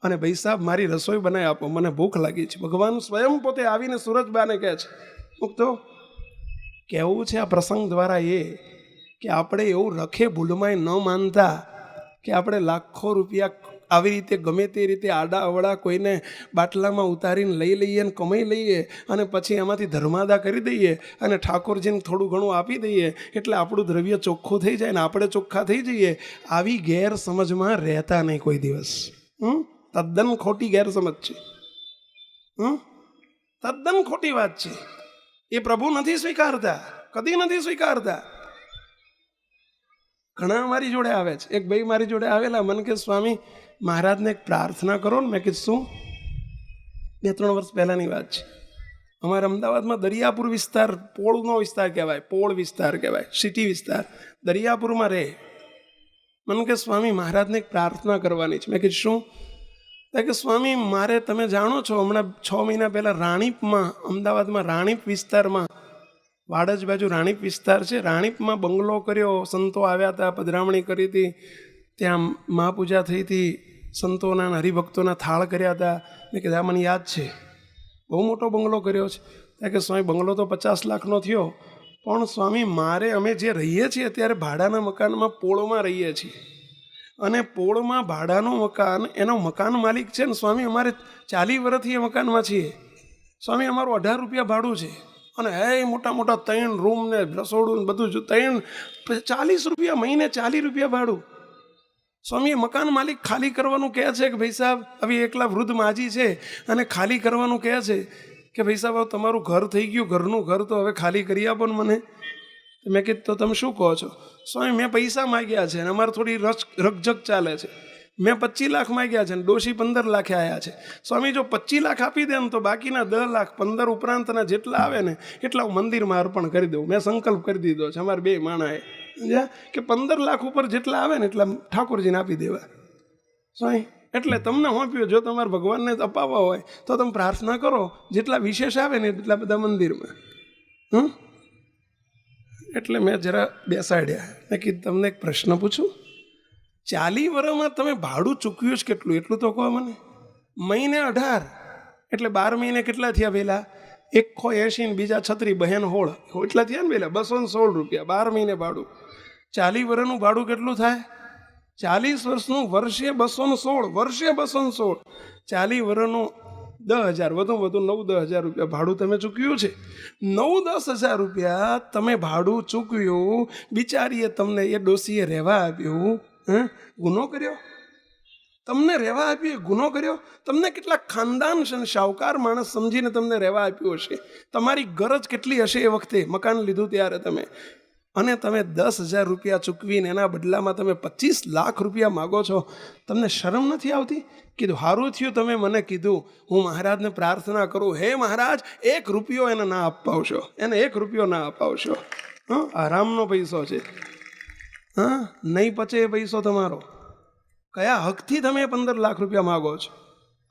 અને ભાઈ સાહેબ મારી રસોઈ બનાવી આપો, મને ભૂખ લાગી છે. ભગવાન સ્વયં પોતે આવીને સુરજબાને કહે છે. મુક્તો કહેવું છે આ પ્રસંગ દ્વારા એ કે આપણે એવું રખે ભૂલમાંય ન માનતા કે આપણે લાખો રૂપિયા આવી રીતે ગમે તે રીતે આડા અવળા કોઈને બાટલામાં ઉતારીને લઈ લઈએ ને કમાઈ લઈએ અને પછી એમાંથી ધર્માદા કરી દઈએ અને ઠાકોરજીને થોડું ઘણું આપી દઈએ એટલે આપણું દ્રવ્ય ચોખ્ખું થઈ જાય ને આપણે ચોખ્ખા થઈ જઈએ. આવી ગેરસમજમાં રહેતા નહીં કોઈ દિવસ. તદ્દન ખોટી ગેરસમજ છે, તદ્દન ખોટી વાત છે. એ પ્રભુ નથી સ્વીકારતા, કદી નથી સ્વીકારતા. ઘણા મારી જોડે આવે છે. એક ભાઈ મારી જોડે આવેલા, મને કે સ્વામી મહારાજને એક પ્રાર્થના કરો ને. મેં કીધું શું? 2-3 વર્ષ પહેલાંની વાત છે. અમારા અમદાવાદમાં દરિયાપુર વિસ્તાર, પોળનો વિસ્તાર કહેવાય, પોળ વિસ્તાર કહેવાય, સિટી વિસ્તાર, દરિયાપુરમાં રહે. મને કે સ્વામી મહારાજને એક પ્રાર્થના કરવાની છે. મેં કીધું શું? કે સ્વામી મારે, તમે જાણો છો, હમણાં 6 મહિના પહેલાં રાણીપમાં, અમદાવાદમાં રાણીપ વિસ્તારમાં, વાડજ બાજુ રાણીપ વિસ્તાર છે, રાણીપમાં બંગલો કર્યો, સંતો આવ્યા હતા, પધરામણી કરી હતી, ત્યાં મહાપૂજા થઈ હતી, સંતોના હરિભક્તોના થાળ કર્યા હતા. મેં કીધું આ મને યાદ છે, બહુ મોટો બંગલો કર્યો છે. ત્યાં કે સ્વામી બંગલો તો 50 લાખનો થયો, પણ સ્વામી મારે, અમે જે રહીએ છીએ અત્યારે ભાડાના મકાનમાં, પોળમાં રહીએ છીએ, અને પોળમાં ભાડાનું મકાન, એનો મકાન માલિક છે ને સ્વામી અમારે 40 વર્ષથી એ મકાનમાં છીએ સ્વામી. અમારું 18 રૂપિયા ભાડું છે અને હે મોટા મોટા 3 રૂમ ને રસોડું ને બધું, 40 રૂપિયા મહિને, 40 રૂપિયા ભાડું. સ્વામી એ મકાન માલિક ખાલી કરવાનું કહે છે કે ભાઈ સાહેબ, હવે એકલા વૃદ્ધ માજી છે અને ખાલી કરવાનું કહે છે કે ભાઈ સાહેબ હવે તમારું ઘર થઈ ગયું, ઘરનું ઘર તો હવે ખાલી કરી આપો ને મને. મેં કીધું તો તમે શું કહો છો? સ્વામી મેં પૈસા માગ્યા છે અને અમારે થોડી રકઝક ચાલે છે. મેં 25 લાખ માગ્યા છે ને ડોશી 15 લાખે આવ્યા છે. સ્વામી જો 25 લાખ આપી દે ને તો બાકીના 10 લાખ, 15 ઉપરાંતના જેટલા આવે ને એટલા હું મંદિરમાં અર્પણ કરી દઉં. મેં સંકલ્પ કરી દીધો છે અમારે 2 માણાએ કે 15 લાખ ઉપર જેટલા આવે ને એટલા ઠાકોરજીને આપી દેવા. સ્વામી એટલે તમને હોંપ્યો, જો તમારે ભગવાનને અપાવવા હોય તો તમે પ્રાર્થના કરો, જેટલા વિશેષ આવે ને એટલા બધા મંદિરમાં. એટલે મેં જરા બેસાડ્યા. મેં કીધું તમને એક પ્રશ્ન પૂછું, 40 વર્ષમાં તમે ભાડું ચૂકવ્યું છે કેટલું, એટલું તો કહો મને. મહિને 18 એટલે 12 મહિને કેટલા થયા પહેલા? 180 ને બીજા 36, બહેન 16, એટલા થયા ને પહેલા 216 રૂપિયા 12 મહિને ભાડું. 40 વર્ષનું ભાડું કેટલું થાય? 40 વર્ષનું વર્ષે 216, વર્ષે 216, 40 વર્ષનું 10,000, વધુ 9-10 હજાર રૂપિયા ભાડું તમે ચૂક્યું છે. 9-10 હજાર રૂપિયા તમે ભાડું ચૂકવ્યું, બિચારીએ તમને એ ડોસીએ રહેવા આપ્યું, ગુનો કર્યો? તમને રહેવા આપીએ, ગુનો કર્યો? તમને કેટલા ખાનદાન છે, શાહુકાર માણસ સમજીને તમને રહેવા આપ્યું હશે. તમારી ગરજ કેટલી હશે એ વખતે મકાન લીધું ત્યારે તમે અને તમે 10,000 રૂપિયા ચૂકવીને એના બદલામાં તમે 25 લાખ રૂપિયા માગો છો. તમને શરમ નથી આવતી? કીધું સારું થયું તમે મને કીધું. હું મહારાજને પ્રાર્થના કરું, હે મહારાજ 1 રૂપિયો એને ના અપાવશો, એને 1 રૂપિયો ના અપાવશો. આરામનો પૈસો છે. નહીં પચે એ પૈસો તમારો. કયા હકથી તમે 15 લાખ રૂપિયા માગો છો?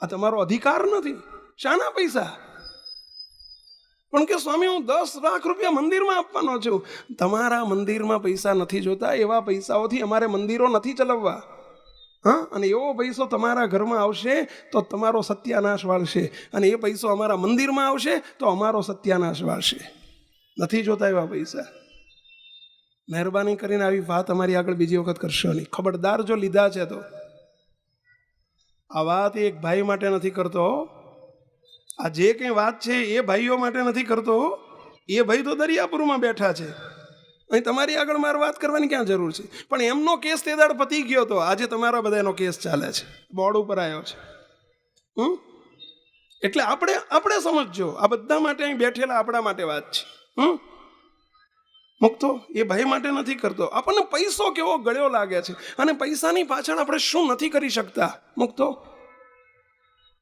આ તમારો અધિકાર નથી. શાના પૈસા? પણ કે સ્વામી હું 10 લાખ રૂપિયા મંદિરમાં આપવાનો છું. તમારા મંદિરમાં પૈસા નથી જોતા, એવા પૈસાઓથી અમારે મંદિરો નથી ચલાવવા. અને એવો પૈસો તમારા ઘરમાં આવશે તો તમારો સત્યાનાશ વાળશે, અને એ પૈસો અમારા મંદિરમાં આવશે તો અમારો સત્યાનાશ વાળશે. નથી જોતા એવા પૈસા. મહેરબાની કરીને આવી વાત અમારી આગળ બીજી વખત કરશો નહીં. ખબરદાર જો લીધા છે તો. આ વાત એક ભાઈ માટે નથી કરતો. આ જે કંઈ વાત છે એ ભાઈઓ માટે નથી કરતો. એ ભાઈ તો દરિયાપુરમાં બેઠા છે. અહીં તમારી આગળ મારે વાત કરવાની ક્યાં જરૂર છે? પણ એમનો કેસ તે દાડ પતી ગયો હતો. આજે તમારા બધાનો કેસ ચાલે છે, બોર્ડ ઉપર આવ્યો છે. એટલે આપણે સમજજો, આ બધા માટે અહીં બેઠેલા આપણા માટે વાત છે. મુક્તો એ ભાઈ માટે નથી કરતો. આપણને પૈસો કેવો ગળ્યો લાગે છે, અને પૈસાની પાછળ આપણે શું નથી કરી શકતા. મુક્તો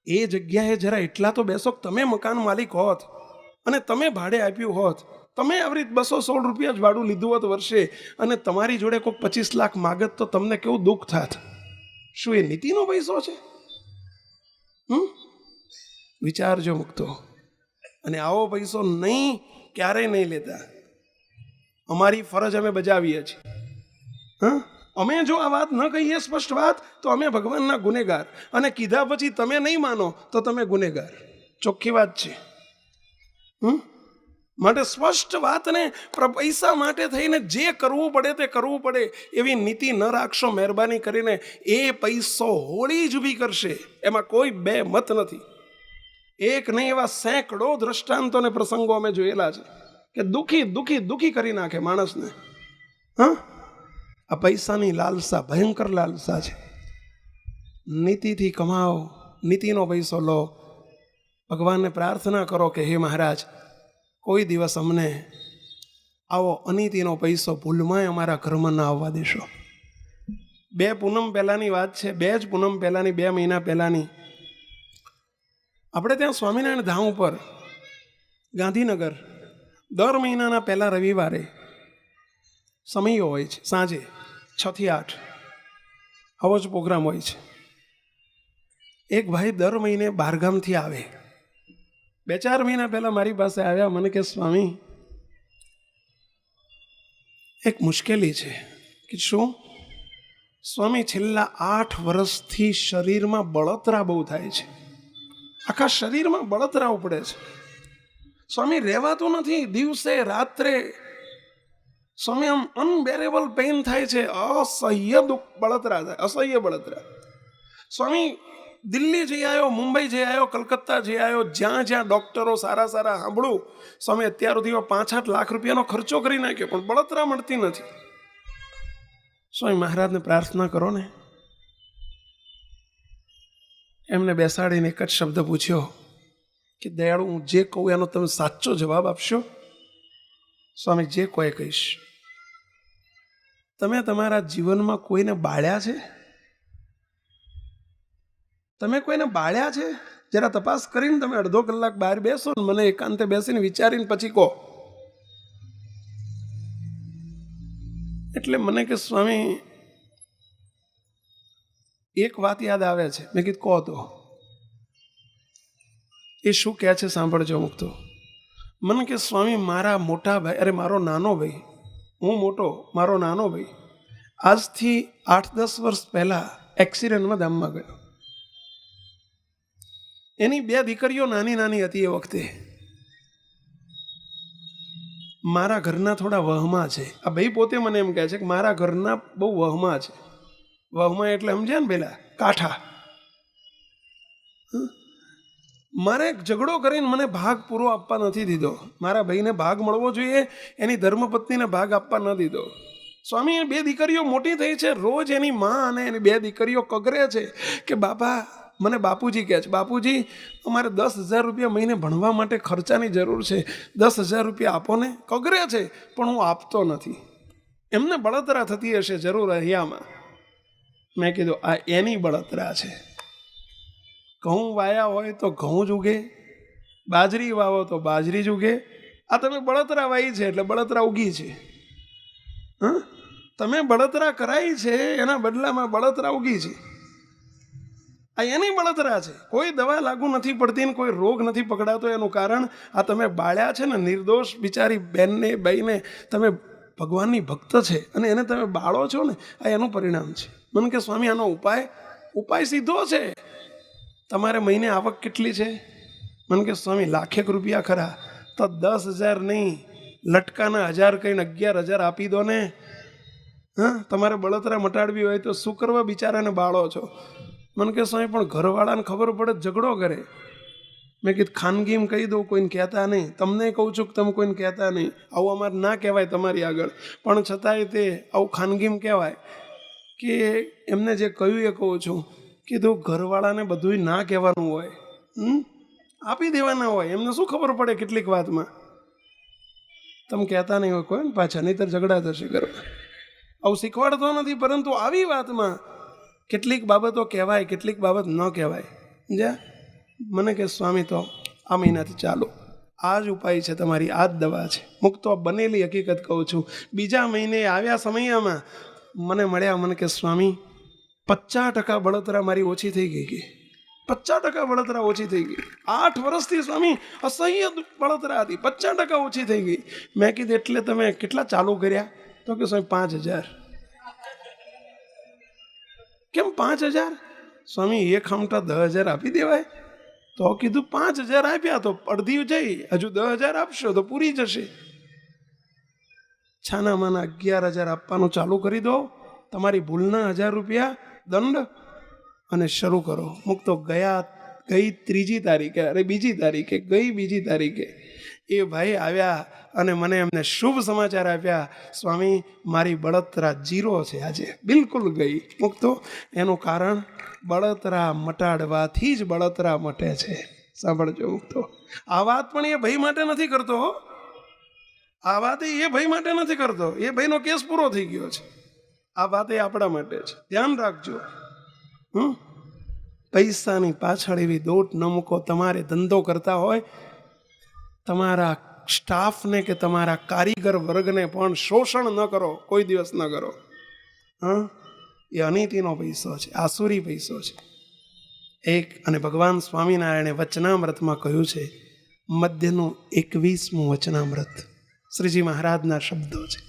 એ જગ્યાએ જરા એટલા તો બેસો, તમે મકાન માલિક હોત અને તમે ભાડે આપ્યું હોત, તમે આવી રીતે 216 રૂપિયા જ ભાડું લીધું હોત વર્ષે, અને તમારી જોડે કોઈક 25 લાખ માગત, તો તમને કેવું દુઃખ થાત. શું એ નીતિનો પૈસો છે? વિચારજો મુક્તો. અને આવો પૈસો નહીં, ક્યારેય નહીં લેતા. અમારી ફરજ અમે બજાવીએ છીએ. અમે જો આ વાત ન કહીએ સ્પષ્ટ વાત, તો અમે ભગવાનના ગુનેગાર, અને કીધા પછી તમે નહીં માનો તો તમે ગુનેગાર. ચોખ્ખી વાત છે. માટે સ્પષ્ટ વાતને પૈસા માટે થઈને જે કરવું પડે તે કરવું પડે એવી નીતિ ન રાખશો. મહેરબાની કરીને એ પૈસો હોળી જ ઊભી કરશે, એમાં કોઈ બે મત નથી. એક નહીં, એવા સેંકડો દ્રષ્ટાંતો અને પ્રસંગો અમે જોયેલા છે કે દુઃખી દુઃખી દુઃખી કરી નાખે માણસને. આ પૈસાની લાલસા ભયંકર લાલસા છે. નીતિથી કમાઓ, નીતિનો પૈસો લો. ભગવાનને પ્રાર્થના કરો કે હે મહારાજ, કોઈ દિવસ અમને આવો અનીતિનો પૈસો ભૂલમાં અમારા ઘરમાં ના આવવા દેશો. 2 પૂનમ પહેલાંની વાત છે. 2 જ પૂનમ પહેલાંની, 2 મહિના પહેલાંની, આપણે ત્યાં સ્વામિનારાયણ ધામ ઉપર ગાંધીનગર દર મહિનાના પહેલા રવિવારે સમયો હોય છે. સાંજે 6 થી 8 આવો જ પ્રોગ્રામ હોય છે. એક ભાઈ દર મહિને બહારગામથી આવે. 2-4 મહિના પહેલાં મારી પાસે આવ્યા. મને કે સ્વામી, એક મુશ્કેલી છે. કે શું? સ્વામી, છેલ્લા 8 વર્ષથી શરીરમાં બળતરા બહુ થાય છે. આખા શરીરમાં બળતરા ઉપડે છે. સ્વામી, રહેવાતું નથી. દિવસે રાત્રે સ્વામી આમ અનબેરેબલ પેઇન થાય છે. અસહ્ય દુઃખ, બળતરા થાય, અસહ્ય બળતરા. સ્વામી, દિલ્હી જઈ આવ્યો, મુંબઈ જઈ આવ્યો, કલકત્તા જઈ આવ્યો, જ્યાં જ્યાં ડૉક્ટરો સારા સાંભળું. સ્વામી, અત્યાર સુધી 5-8 લાખ રૂપિયાનો ખર્ચો કરી નાખ્યો, પણ બળતરા મળતી નથી. સ્વામી, મહારાજને પ્રાર્થના કરો ને. એમને બેસાડીને એક જ શબ્દ પૂછ્યો કે દયાળુ, હું જે કહું એનો તમે સાચો જવાબ આપશો? સ્વામી, જે કોઈ કહીશ. તમે તમારા જીવનમાં કોઈને બાળ્યા છે? તમે કોઈને બાળ્યા છે? જરા તપાસ કરીને તમે અડધો કલાક બહાર બેસો ને મને એકાંતે બેસીને વિચારીને પછી કહો. એટલે મને કે સ્વામી, એક વાત યાદ આવે છે. મેં કીધું કહો તો. એ શું કહે છે સાંભળજો મુક્તો. મને કે સ્વામી, મારા મોટા ભાઈ, અરે મારો નાનો ભાઈ, હું મોટો, મારો નાનો ભાઈ આજથી 8-10 વર્ષ પહેલાં એક્સિડન્ટમાં ધામમાં ગયો. એની 2 દીકરીઓ નાની નાની હતી એ વખતે. મારા ઘરના થોડા વહમાં છે. આ ભાઈ પોતે મને એમ કહે છે કે મારા ઘરના બહુ વહમાં છે. વહમાં એટલે સમજ્યા ને પેલા કાંઠા. મારે ઝઘડો કરીને મને ભાગ પૂરો આપવા નથી દીધો. મારા ભાઈને ભાગ મળવો જોઈએ, એની ધર્મપત્નીને ભાગ આપવા ન દીધો. સ્વામી, એ 2 દીકરીઓ મોટી થઈ છે. રોજ એની માં અને એની 2 દીકરીઓ કગરે છે કે બાપા, મને બાપુજી કહે છે, બાપુજી અમારે 10,000 રૂપિયા મહિને ભણવા માટે ખર્ચાની જરૂર છે, 10,000 રૂપિયા આપો ને. કગરે છે, પણ હું આપતો નથી. એમને બળતરા થતી હશે જરૂર હૈયામાં. મેં કીધું આ એની બળતરા છે. ઘઉં વાયા હોય તો ઘઉં જ ઉગે, બાજરી વાવો તો બાજરી જ ઉગે. આ તમે બળતરા વાવી છે એટલે બળતરા ઉગી છે. હા, તમે બળતરા કરાઈ છે એના બદલામાં બળતરા ઉગી છે. આ એની બળતરા છે. કોઈ દવા લાગુ નથી પડતી ને કોઈ રોગ નથી પકડાતો. એનું કારણ આ તમે બાળ્યા છે ને, નિર્દોષ બિચારી બેનને બહેને તમે ભગવાનની ભક્ત છે અને એને તમે બાળો છો ને, આ એનું પરિણામ છે. મને કે સ્વામી આનો ઉપાય સીધો છે. તમારે મહિને આવક કેટલી છે? મને કે સ્વામી લાખેક રૂપિયા ખરા. તો 10,000 નહીં, લટકાના 1000 કહીને 11,000 આપી દો ને. હા, તમારે બળતરા મટાડવી હોય તો શું કરવા બિચારાને બાળો છો? મને કે સ્વામી પણ ઘરવાળાને ખબર પડે ઝઘડો કરે. મેં કીધું ખાનગીમ કહી દઉં, કોઈને કહેતા નહીં. તમને કહું છું કે તમે કોઈને કહેતા નહીં. આવું અમારે ના કહેવાય તમારી આગળ, પણ છતાંય તે આવું ખાનગીમ કહેવાય કે એમને જે કહ્યું એ કહું છું. કીધું ઘરવાળાને બધું ના કહેવાનું હોય, આપી દેવાના હોય. એમને શું ખબર પડે કેટલીક વાતમાં? તમે કહેતા નહીં હોય કોઈ ને પાછા, નહીંતર ઝઘડા થશે ઘરમાં. આવું શીખવાડતો નથી, પરંતુ આવી વાતમાં કેટલીક બાબતો કહેવાય, કેટલીક બાબત ન કહેવાય. જા મને કે સ્વામી તો આ મહિનાથી ચાલો, આ જ ઉપાય છે તમારી, આ જ દવા છે. મુક્તો બનેલી હકીકત કહું છું. બીજા મહિને આવ્યા સમયમાં મને મળ્યા. મને કે સ્વામી 50% બળતરા મારી ઓછી થઈ ગઈ. 50% બળતરા ઓછી થઈ ગઈ. 8 વર્ષથી સ્વામી અસહ્ય બળતરા હતી, 50% ઓછી થઈ ગઈ. મેં કીધું એટલે તમે કેટલા ચાલુ કર્યા? તો કે સ્વામી 5,000. કેમ 5,000? સ્વામી એક હમટા 10,000 આપી દેવાય. તો કીધું 5,000 આપ્યા તો અડધી જઈ, હજુ 10,000 આપશો તો પૂરી જશે. છાનામાના 11,000 આપવાનું ચાલુ કરી દો. તમારી ભૂલના 1,000 રૂપિયા દંડ અને શરૂ કરો. મુક્તો ગઈ 3જી તારીખે, અરે બીજી તારીખે એ ભાઈ આવ્યા અને મને એમને શુભ સમાચાર આપ્યા. સ્વામી મારી બળતરા 0 છે આજે, બિલકુલ ગઈ. મુક્તો એનું કારણ બળતરા મટાડવાથી જ બળતરા મટે છે. સાંભળજો મુક્તો, આ વાત પણ એ ભાઈ માટે નથી કરતો. આ વાત એ ભાઈ માટે નથી કરતો. એ ભાઈનો કેસ પૂરો થઈ ગયો છે. આ વાત એ આપણા માટે છે. ધ્યાન રાખજો. પૈસાની પાછળ એવી દોટ ન મૂકો. તમારે ધંધો કરતા હોય, તમારા સ્ટાફને કે તમારા કારીગર વર્ગને પણ શોષણ ન કરો, કોઈ દિવસ ન કરો. એ અનીતિનો પૈસો છે, આસુરી પૈસો છે. અને ભગવાન સ્વામિનારાયણે વચનામૃતમાં કહ્યું છે, મધ્યનું 21મું વચનામૃત શ્રીજી મહારાજના શબ્દો છે.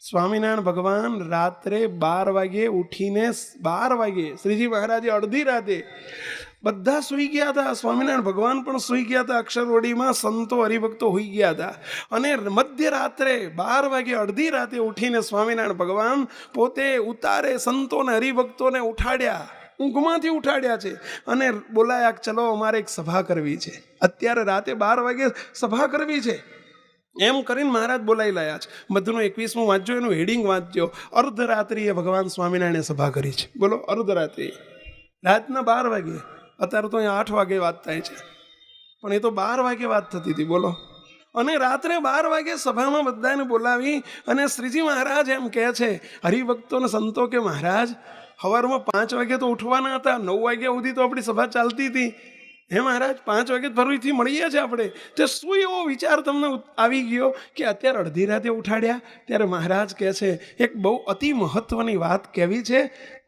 સ્વામિનારાયણ ભગવાન રાત્રે 12 વાગે ઉઠીને, 12 વાગે શ્રીજી મહારાજે અડધી રાતે, બધા સૂઈ ગયા હતા. સ્વામિનારાયણ ભગવાન પણ સૂઈ ગયા હતા. અક્ષરવડીમાં સંતો હરિભક્તો હોઈ ગયા હતા. અને મધ્યરાત્રે 12 વાગે અડધી રાતે ઉઠીને સ્વામિનારાયણ ભગવાન પોતે ઉતારે સંતોને હરિભક્તોને ઉઠાડ્યા, ઊંઘમાંથી ઉઠાડ્યા છે અને બોલાયા, ચલો અમારે એક સભા કરવી છે. અત્યારે રાતે 12 વાગે સભા કરવી છે એમ કરીને મહારાજ બોલાવી લાયા છે. મધ્યનું 21મું વાંચજો, એનું હેડિંગ વાંચજો. અર્ધરાત્રિએ ભગવાન સ્વામિનારાયણે સભા કરી છે. બોલો, અર્ધરાત્રિ, રાતના 12 વાગે. અત્યારે તો અહીંયા 8 વાગે વાત થાય છે, પણ એ તો 12 વાગે વાત થતી હતી. બોલો, અને રાત્રે 12 વાગે સભામાં બધાને બોલાવી અને શ્રીજી મહારાજ એમ કહે છે હરિભક્તોને, સંતો કે મહારાજ સવારમાં 5 વાગે તો ઉઠવાના હતા, 9 વાગ્યા સુધી તો આપણી સભા ચાલતી હતી. હે મહારાજ, 5 વાગે ફરીથી મળીએ છીએ આપણે. તો શું એવો વિચાર તમને આવી ગયો કે અત્યારે અડધી રાતે ઉઠાડ્યા? ત્યારે મહારાજ કહે છે એક બહુ અતિ મહત્વની વાત કહેવી છે,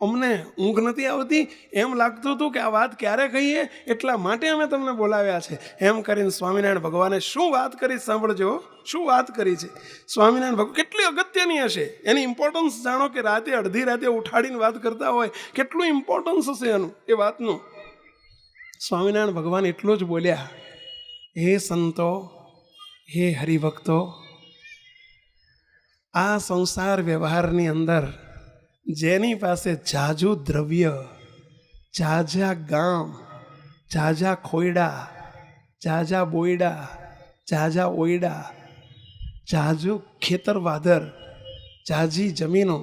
અમને ઊંઘ નથી આવતી, એમ લાગતું હતું કે આ વાત ક્યારે કહીએ, એટલા માટે અમે તમને બોલાવ્યા છે. એમ કરીને સ્વામિનારાયણ ભગવાને શું વાત કરી સાંભળજો. શું વાત કરી છે સ્વામિનારાયણ ભગવાન, કેટલી અગત્યની હશે. એની ઇમ્પોર્ટન્સ જાણો કે રાતે અડધી રાતે ઉઠાડીને વાત કરતા હોય, કેટલું ઇમ્પોર્ટન્સ હશે એનું, એ વાતનું. સ્વામિનારાયણ ભગવાન એટલું જ બોલ્યા, હે સંતો, હે હરિભક્તો, આ સંસાર વ્યવહારની અંદર જેની પાસે ઝાઝું દ્રવ્ય, ઝાઝા ગામ, ઝાઝા ખોયડા, ઝાઝા બોયડા, ઝાઝા ઓયડા, ઝાઝું ખેતર વાધર, ઝાઝી જમીનો,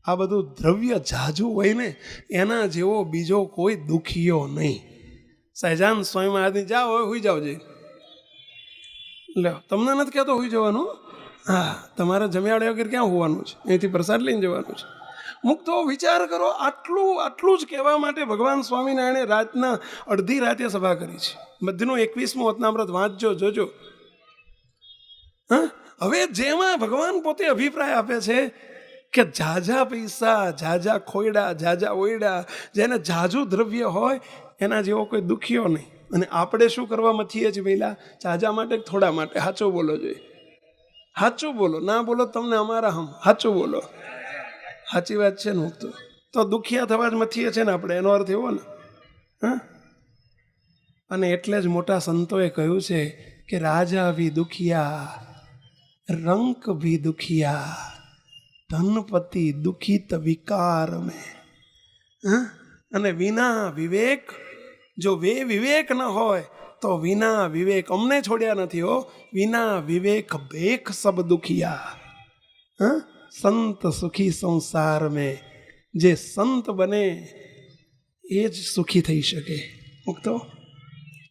આ બધું દ્રવ્ય ઝાઝું હોય ને, એના જેવો બીજો કોઈ દુખીયો નહીં. સહેજાન સ્વામી મહારાજની જાઓ, હવે હુઈ જાઓ. લે, તમને નથી કહેતો હુઈ જવાનું. હા, તમારે જમ્યાડ્યા વગર ક્યાં હોવાનું છે? અહીંથી પ્રસાદ લઈને જવાનું છે. મુક્તો વિચાર કરો, આટલું જ કહેવા માટે ભગવાન સ્વામિનારાયણે રાતના અડધી રાતે સભા કરી છે. મધ્યનું 21મું વતનામૃત વાંચજો, જોજો. હા, હવે જેમાં ભગવાન પોતે અભિપ્રાય આપે છે કે ઝાઝા પૈસા, ઝાઝા ખોયડા, ઝાઝા ઓયડા, જેને ઝાઝુ દ્રવ્ય હોય એના જેવો કોઈ દુખ્યો નહીં. અને આપણે શું કરવા મથીએ છીએ? પહેલાં ઝાઝા માટે થોડા માટે. સાચું બોલો જોઈએ, સાચું બોલો, ના બોલો તમને અમારા હમ. સાચું બોલો, સાચી વાત છે ને? તો દુખિયા થવા જ મથીએ છીએ ને આપણે, એનો અર્થ એવો ને. હા, અને એટલે જ મોટા સંતોએ કહ્યું છે કે રાજા ભી દુખિયા, રંક ભી દુખિયા, ધનપતિ દુખિત વિકાર મેં. અને વિના વિવેક, જો વિવેક ન હોય તો વિના વિવેક, અમને છોડ્યા નથી હો, વિના વિવેક ભેખ સબ દુખિયા. સંત સુખી સંસાર મેં, જે સંત બને એ જ સુખી થઈ શકે. મુક્તો,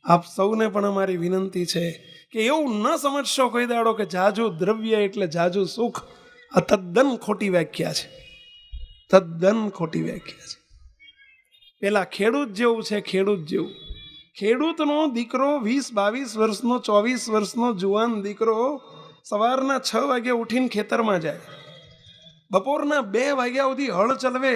આપ સૌને પણ અમારી વિનંતી છે કે એવું ન સમજશો કોઈ દાડો કે જાજુ દ્રવ્ય એટલે જાજુ સુખ. આ તદ્દન ખોટી વ્યાખ્યા છે, તદ્દન ખોટી વ્યાખ્યા છે. પેલા ખેડૂત જેવું છે, ખેડૂત જેવું. ખેડૂતનો દીકરો 20-22 વર્ષનો, 24 વર્ષનો જુવાન દીકરો સવારના 6 વાગે ઉઠીને ખેતરમાં જાય, બપોરના 2 વાગ્યા સુધી હળ ચલવે.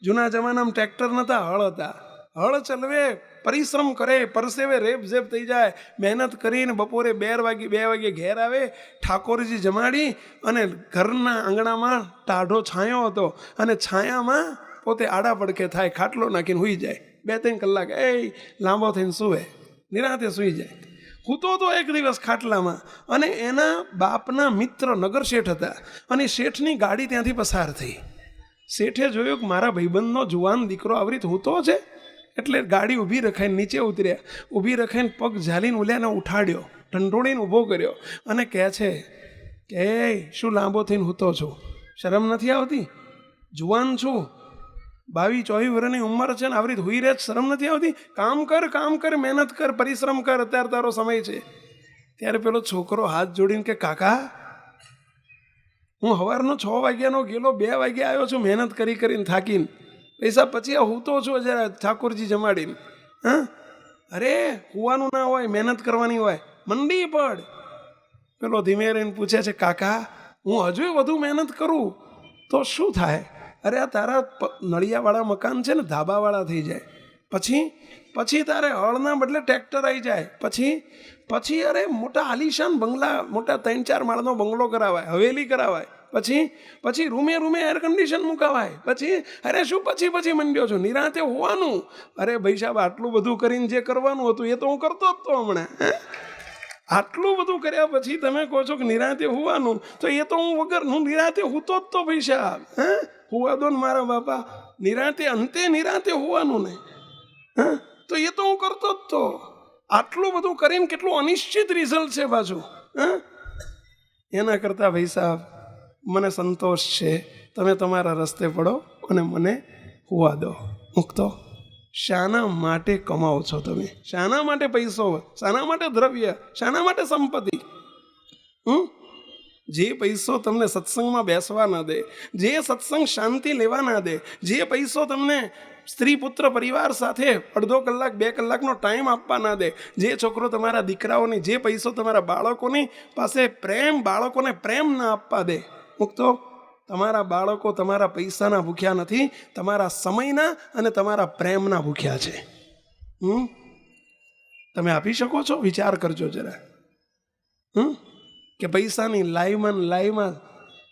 જૂના જમાનામાં ટ્રેક્ટર નહોતા, હળ હતા. હળ ચલવે, પરિશ્રમ કરે, પરસેવે રેપ ઝેપ થઈ જાય, મહેનત કરીને બપોરે 2 વાગે ઘેર આવે, ઠાકોરજી જમાડી અને ઘરના આંગણામાં ટાઢો છાંયો હતો અને છાયામાં પોતે આડા પડખે થાય, ખાટલો નાખીને સૂઈ જાય. 2-3 કલાક લાંબો થઈને સૂવે, નિરાંતે સૂઈ જાય. હૂતો તો એક દિવસ ખાટલામાં, અને એના બાપના મિત્ર નગર શેઠ હતા, અને શેઠની ગાડી ત્યાંથી પસાર થઈ. શેઠે જોયું કે મારા ભાઈબંધનો જુવાન દીકરો આવી રીતે હૂતો છે, એટલે ગાડી ઊભી રખાઈને નીચે ઉતર્યા. ઊભી રખાઈને પગ ઝાલીને ઓલ્યાને ઉઠાડ્યો, ઢંઢોળીને ઊભો કર્યો અને કહે છે કે શું લાંબો થઈને હૂતો છું? શરમ નથી આવતી? જુવાન છું, 22-24 વર્ષની ઉંમર છે ને આવી રીતે હુઈ રહે, શરમ નથી આવતી? કામ કર, મહેનત કર, પરિશ્રમ કર, અત્યારે તારો સમય છે. ત્યારે પેલો છોકરો હાથ જોડીને કે કાકા, હું સવારનો 6 વાગ્યાનો ગયેલો, 2 વાગે આવ્યો છું, મહેનત કરીને થાકીને, પૈસા પછી હૂતો છું જરા ઠાકોરજી જમાડીને. હા, અરે હુવાનું ના હોય, મહેનત કરવાની હોય, મંડી પડ. પેલો ધીમે રહીને પૂછે છે કાકા, હું હજુ વધુ મહેનત કરું તો શું થાય? અરે આ તારા નળિયાવાળા મકાન છે ને, ધાબાવાળા થઈ જાય, પછી તારે હળના બદલે ટ્રેક્ટર આવી જાય, પછી અરે મોટા આલિશાન બંગલા, મોટા 3-4 માળનો બંગલો કરાવાય, હવેલી કરાવાય, પછી રૂમે એર કન્ડિશન મુકાવાય, પછી અરે શું પછી મંડ્યો છો? નિરાંતે હોવાનું. અરે ભાઈ સાહેબ, આટલું બધું કરીને જે કરવાનું હતું એ તો હું કરતો જ તો હમણાં. આટલું બધું કર્યા પછી તમે કહો છો કે નિરાંતે હોવાનું, તો એ તો હું નિરાંતે હૂતો જ તો ભાઈ સાહેબ. હોવા દો ને મારા બાપા, અંતે નિરાંતે હોવાનું ને. તો એ તો હું કરતો જ તો. આટલું બધું કરીને કેટલું અનિશ્ચિત રિઝલ્ટ છે પાછું. એના કરતાં ભાઈ સાહેબ મને સંતોષ છે, તમે તમારા રસ્તે પડો અને મને હોવા દો. મુક્તો, શાના માટે કમાઓ છો તમે? શાના માટે પૈસો? શાના માટે દ્રવ્ય? શાના માટે સંપત્તિ? જે પૈસો તમને સત્સંગમાં બેસવા ના દે, જે સત્સંગ શાંતિ લેવા ના દે, જે પૈસો તમને સ્ત્રી પુત્ર પરિવાર સાથે 1/2 કલાક 2 કલાકનો ટાઈમ આપવા ના દે, જે છોકરો તમારા દીકરાઓની, જે પૈસો તમારા બાળકોની પાસે બાળકોને પ્રેમ ના આપવા દે. મુક્તો, તમારા બાળકો તમારા પૈસાના ભૂખ્યા નથી, તમારા સમયના અને તમારા પ્રેમના ભૂખ્યા છે. તમે આપી શકો છો? વિચાર કરજો જરા. કે પૈસાની લાઈમાં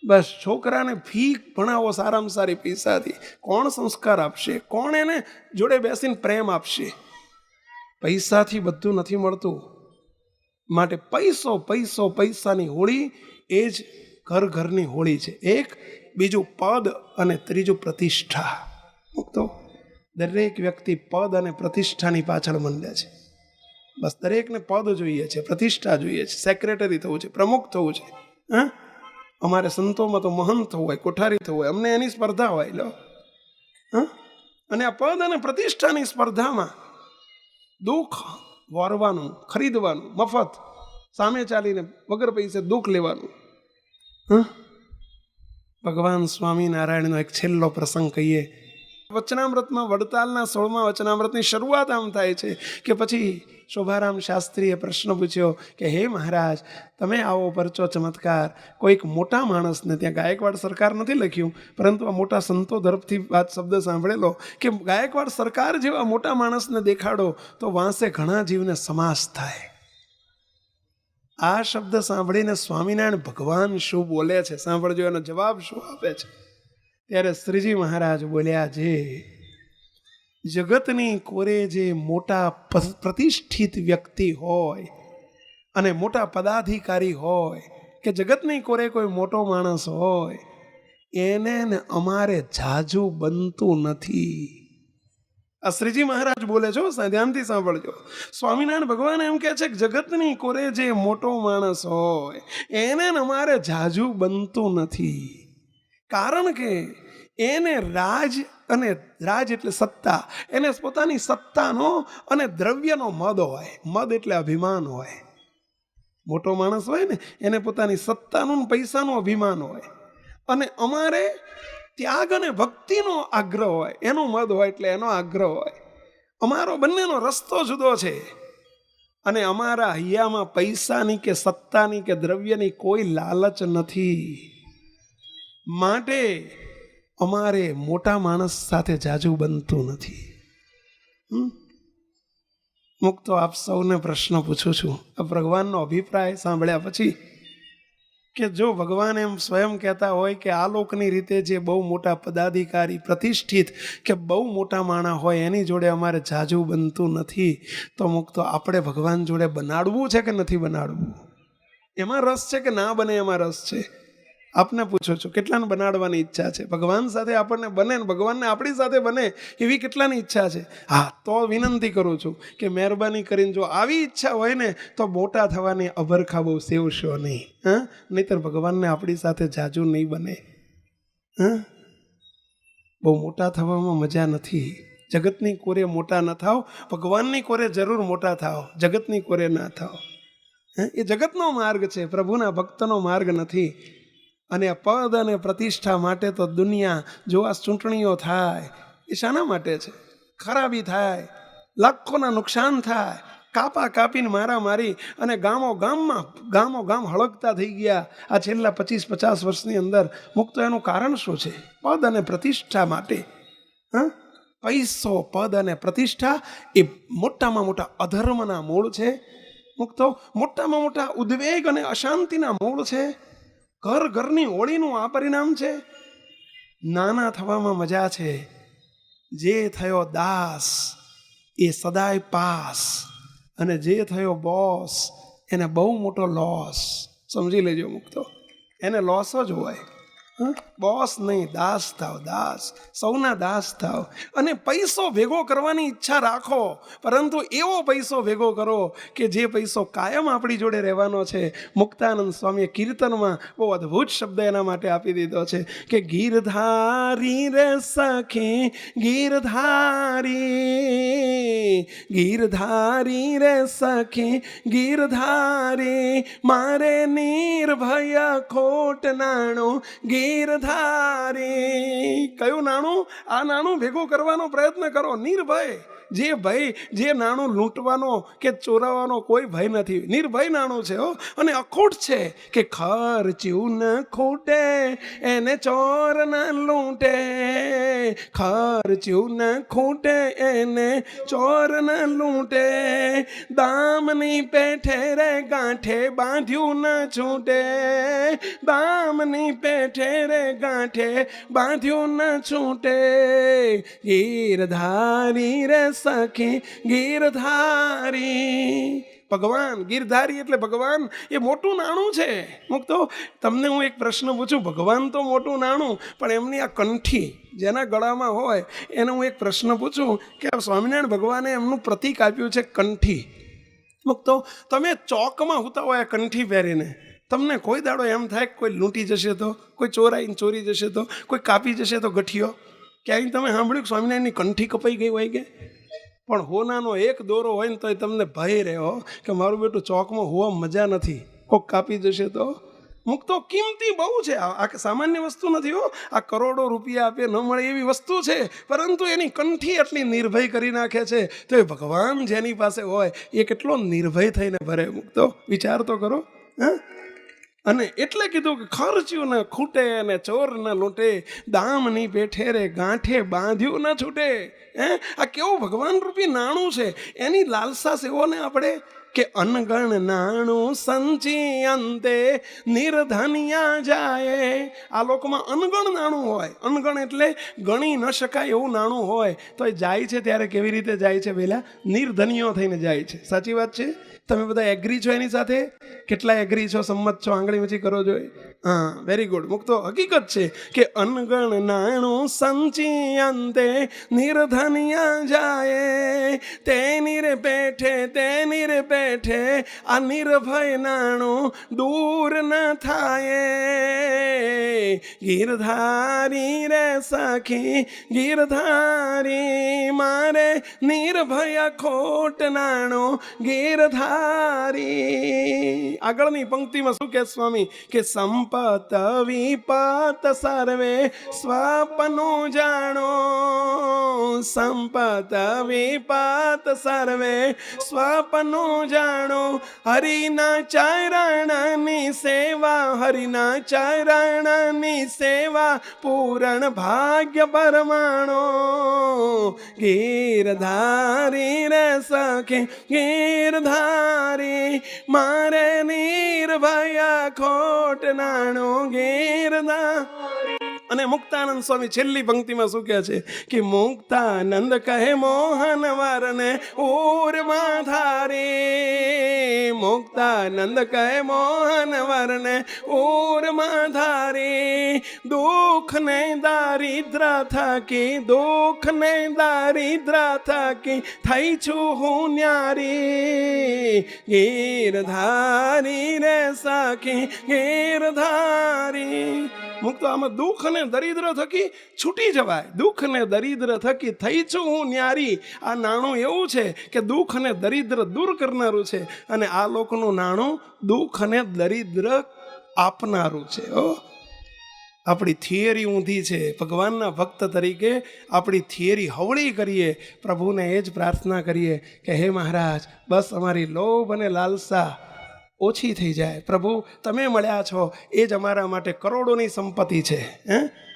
બસ છોકરાને ફી ભણાવો સારામાં સારી પૈસાથી, કોણ સંસ્કાર આપશે? કોણ એને જોડે બેસીને પ્રેમ આપશે? પૈસાથી બધું નથી મળતું. માટે પૈસાની હોળી એ જ ઘરની હોળી છે. એક, બીજું પદ, અને ત્રીજું પ્રતિષ્ઠા. મુક્તો, દરેક વ્યક્તિ પદ અને પ્રતિષ્ઠાની પાછળ મંડે છે. બસ દરેકને પદ જોઈએ છે, પ્રતિષ્ઠા જોઈએ છે, સેક્રેટરી થવું છે, પ્રમુખ થવું છે. અમારે સંતોમાં તો મહંત થવું હોય, કોઠારી થવું હોય, અમને એની સ્પર્ધા હોય. લો, અને આ પદ અને પ્રતિષ્ઠાની સ્પર્ધામાં દુઃખ વોરવાનું, ખરીદવાનું, મફત સામે ચાલીને વગર પૈસે દુઃખ લેવાનું. ભગવાન સ્વામિનારાયણનો એક છેલ્લો પ્રસંગ કહીએ. વચનામૃતમાં વડતાલના 16મા વચનામૃતની શરૂઆત આમ થાય છે કે પછી શોભારામ શાસ્ત્રીએ પ્રશ્ન પૂછ્યો કે હે મહારાજ, તમે આવો પરચો ચમત્કાર કોઈક મોટા માણસને, ત્યાં ગાયકવાડ સરકાર નથી લખ્યું, પરંતુ આ મોટા સંતો તરફથી વાત શબ્દ સાંભળેલો કે ગાયકવાડ સરકાર જેવા મોટા માણસને દેખાડો તો વાંસે ઘણા જીવને સમાસ થાય. આ શબ્દ સાંભળીને સ્વામિનારાયણ ભગવાન શું બોલે છે સાંભળજો, એનો જવાબ શું આપે છે. ત્યારે શ્રીજી મહારાજ બોલ્યા, જે જગતની કોરે જે મોટા પ્રતિષ્ઠિત વ્યક્તિ હોય અને મોટા પદાધિકારી હોય, કે જગતની કોરે કોઈ મોટો માણસ હોય, એને ને અમારે જાજુ બનતું નથી. આ શ્રીજી મહારાજ બોલે છો, ધ્યાનથી સાંભળજો. સ્વામિનારાયણ ભગવાન એમ કહે છે કે જગતની કોરે જે મોટો માણસ હોય એને અમારે જાજુ બનતું નથી. કારણ કે એને રાજ, અને રાજ એટલે સત્તા, એને પોતાની સત્તાનો અને દ્રવ્યનો મદ હોય. મદ એટલે અભિમાન હોય. મોટો માણસ હોય ને એને પોતાની સત્તાનું પૈસાનું અભિમાન હોય, અને અમારે ત્યાગ અને ભક્તિનો આગ્રહ હોય, એનું મદ હોય એટલે એનો આગ્રહ હોય. અમારો બંનેનો રસ્તો જુદો છે, અને અમારા હૈયામાં પૈસાની કે સત્તાની કે દ્રવ્યની કોઈ લાલચ નથી. માટે અમારે મોટા માણસ સાથે જાજુ બનતું નથી. મુક્તો આપ સૌને પ્રશ્ન પૂછું છું, આ ભગવાનનો અભિપ્રાય સાંભળ્યા પછી, કે જો ભગવાન એમ સ્વયં કહેતા હોય કે આ લોકની રીતે જે બહુ મોટા પદાધિકારી, પ્રતિષ્ઠિત કે બહુ મોટા માણસ હોય એની જોડે અમારે જાજુ બનતું નથી, તો મુક્તો આપણે ભગવાન જોડે બનાડવું છે કે નથી બનાડવું? એમાં રસ છે કે ના બને એમાં રસ છે? આપને પૂછો છો, કેટલાને બનાડવાની ઈચ્છા છે? ભગવાન સાથે આપણને બને ને ભગવાનને આપણી સાથે બને એવી કેટલાની ઈચ્છા છે? હા, તો વિનંતી કરું છું કે મહેરબાની કરીને જો આવી ઈચ્છા હોય ને તો મોટા થવાની અભરખા બહુ સેવશો નહીં. નહીતર ભગવાનને આપણી સાથે જાજુ નહીં બને. બહુ મોટા થવામાં મજા નથી. જગતની કોરે મોટા ન થાવ, ભગવાનની કોરે જરૂર મોટા થાવ, જગતની કોરે ના થાવ. એ જગતનો માર્ગ છે, પ્રભુના ભક્તનો માર્ગ નથી. અને પદ અને પ્રતિષ્ઠા માટે તો દુનિયા જો આ ચૂંટણીઓ થાય એ શાના માટે છે? ખરાબી થાય, લાખોના નુકસાન થાય, કાપા કાપીને મારી, અને ગામો ગામ હળગતા થઈ ગયા આ છેલ્લા 25-50 વર્ષની અંદર. મુક્ત એનું કારણ શું છે? પદ અને પ્રતિષ્ઠા માટે. પૈસો, પદ અને પ્રતિષ્ઠા એ મોટામાં મોટા અધર્મના મૂળ છે. મુક્તો મોટામાં મોટા ઉદ્વેગ અને અશાંતિના મૂળ છે. ઘરની હોળીનું આ પરિણામ છે. નાના થવામાં મજા છે, જે થયો દાસ એ સદાય પાસ, અને જે થયો બોસ એને બહુ મોટો લોસ. સમજી લેજો મુક્તો, એને લોસ જ હોય. બોસ નહીં, દાસ થાવ, દાસ, સૌના દાસ થાવ. અને પૈસો ભેગો કરવાની ઈચ્છા રાખો, પરંતુ એવો પૈસો ભેગો કરો કે જે પૈસો કાયમ આપણી જોડે રહેવાનો છે. મુક્તાનંદ સ્વામીએ કીર્તનમાં બહુ અદ્ભુત શબ્દ એના માટે આપી દીધો છે કે ગીરધારી રે સખી ગીરધારી રે સખી ગીરધારી, મારે નિર્ભય ખોટ નાણું ગીરધારી. કયું નાણું? આ નાણું ભેગું કરવાનો પ્રયત્ન કરો. નિર્ભય, જે ભય, જે નાણું લૂંટવાનો કે ચોરાવાનો કોઈ ભય નથી. નિર્ભય નાણું છે અને અખૂટ છે કે ખર્ચ્યું ન ખૂટે એને ચોર ન લૂંટે. ખર્ચ્યું ન ખૂટે એને ચોર ન લૂંટે. દામની પેઠે રે ગાંઠે બાંધ્યું ન છૂટે. દામની પેઠે રે ગાંઠે બાંધ્યું ન છૂટે. ગીરધારી રે સખી ગીરધારી. ભગવાન ગીરધારી એટલે ભગવાન એ મોટું નાણું છે. મુક્તો તમને હું એક પ્રશ્ન પૂછું, ભગવાન તો મોટું નાણું, પણ એમની આ કંઠી જેના ગળામાં હોય એને હું એક પ્રશ્ન પૂછું કે સ્વામિનારાયણ ભગવાને એમનું પ્રતીક આપ્યું છે કંઠી. મુક્તો તમે ચોકમાં હોતા હોય કંઠી પહેરીને, તમને કોઈ દાડો એમ થાય કે કોઈ લૂંટી જશે તો, કોઈ ચોરી જશે તો, કોઈ કાપી જશે તો ગઠિયો? ક્યાંય તમે સાંભળ્યું કે સ્વામિનારાયણની કંઠી કપાઈ ગઈ હોય કે? પણ હોનાનો એક દોરો હોય ને તો તમને ભય રહ્યો કે મારું બેટું ચોકમાં હોવા મજા નથી, કોક કાપી જશે તો. મુક્તો કિંમતી બહુ છે. આ સામાન્ય વસ્તુ નથી હો. આ કરોડો રૂપિયા આપે ન મળે એવી વસ્તુ છે, પરંતુ એની કંઠી એટલી નિર્ભય કરી નાખે છે. તો એ ભગવાન જેની પાસે હોય એ કેટલો નિર્ભય થઈને ભરે. મુક્તો વિચાર તો કરો. હા, અને એટલે કીધું કે ખર્ચ્યું ન ખૂટે અને ચોર ન લૂંટે, દામની પેઠે રે ગાંઠે બાંધ્યું ન છૂટે. આ કેવું ભગવાન રૂપી નાણું છે. એની લાલસા સેવોને આપણે કે અનગણ નાણું સંચી અંતે નિર્ધનિયા જાય. આ લોકમાં અનગણ નાણું હોય. અનગણ એટલે ગણી ન શકાય એવું નાણું હોય, તો એ જાય છે ત્યારે કેવી રીતે જાય છે? પહેલાં નિર્ધનિયો થઈને જાય છે. સાચી વાત છે. તમે બધા એગ્રી છો એની સાથે? કેટલા એગ્રી છો, સંમત છો? આંગળી ઊંચી કરો જોઈએ. હા, વેરી ગુડ. મુક્તો હકીકત છે કે અનગણ નાણું સંચી અંતે નિર્ધનિયા જાય. તેની રે પેઠે આ નિર્ભય નાણું દૂર ન થાય. ગીરધારી રે સખી ગીરધારી, મારે નિર્ભય ખોટ નાણું ગીરધારી. આગળની પંક્તિમાં શું કહે સ્વામી કે સંપત વિપત સર્વે સ્વપનું જાણો. સંપત વિપત સર્વે સ્વપનું જાણો. હરિના ચરણની સેવા, હરિના ચરણની સેવા પૂરણ ભાગ્ય પરમાણો. ગીરધારી રે સખી ગીરધારી, મારે નિર્ભય ખોટ નાણું ગીરધારી. અને મુક્તાનંદ સ્વામી છેલ્લી પંક્તિમાં શું કહે છે કે મુક્તાનંદ કહે મોહન વરને ઉરમાં ધારી. મુક્તાનંદ કહે મોહન વરને ઉરમાં ધારી. દુઃખને દારિદ્ર થકી, દુઃખને દારિદ્ર થકી થઈ છું હું ન્યારી. ગીરધારી રે સખી ગીરધારી. મુક્તો આમાં દુઃખ અને દરિદ્ર થકી છૂટી જવાય. દુઃખ અને દરિદ્ર થકી થઈ છું હું ન્યારી. આ નાણું એવું છે કે દુઃખ અને દરિદ્ર દૂર કરનારું છે, અને આ લોકનું નાણું દુઃખ અને દરિદ્ર આપનારું છે. આપણી થિયરી ઊંધી છે. ભગવાનના ભક્ત તરીકે આપણી થિયરી હવળી કરીએ. પ્રભુને એ જ પ્રાર્થના કરીએ કે હે મહારાજ, બસ અમારી લોભ અને લાલસા ઓછી થઈ જાય. પ્રભુ તમે મળ્યા છો એ જ અમારા માટે કરોડોની સંપત્તિ છે.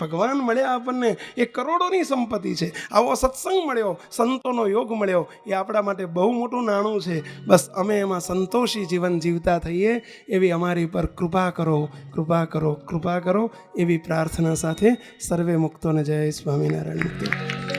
ભગવાન મળ્યા આપણને એ કરોડોની સંપત્તિ છે. આવો સત્સંગ મળ્યો, સંતોનો યોગ મળ્યો, એ આપણા માટે બહુ મોટું નાણું છે. બસ અમે એમાં સંતોષી જીવન જીવતા થઈએ એવી અમારી પર કૃપા કરો, કૃપા કરો, કૃપા કરો એવી પ્રાર્થના સાથે સર્વે મુક્તોને જય સ્વામિનારાયણ.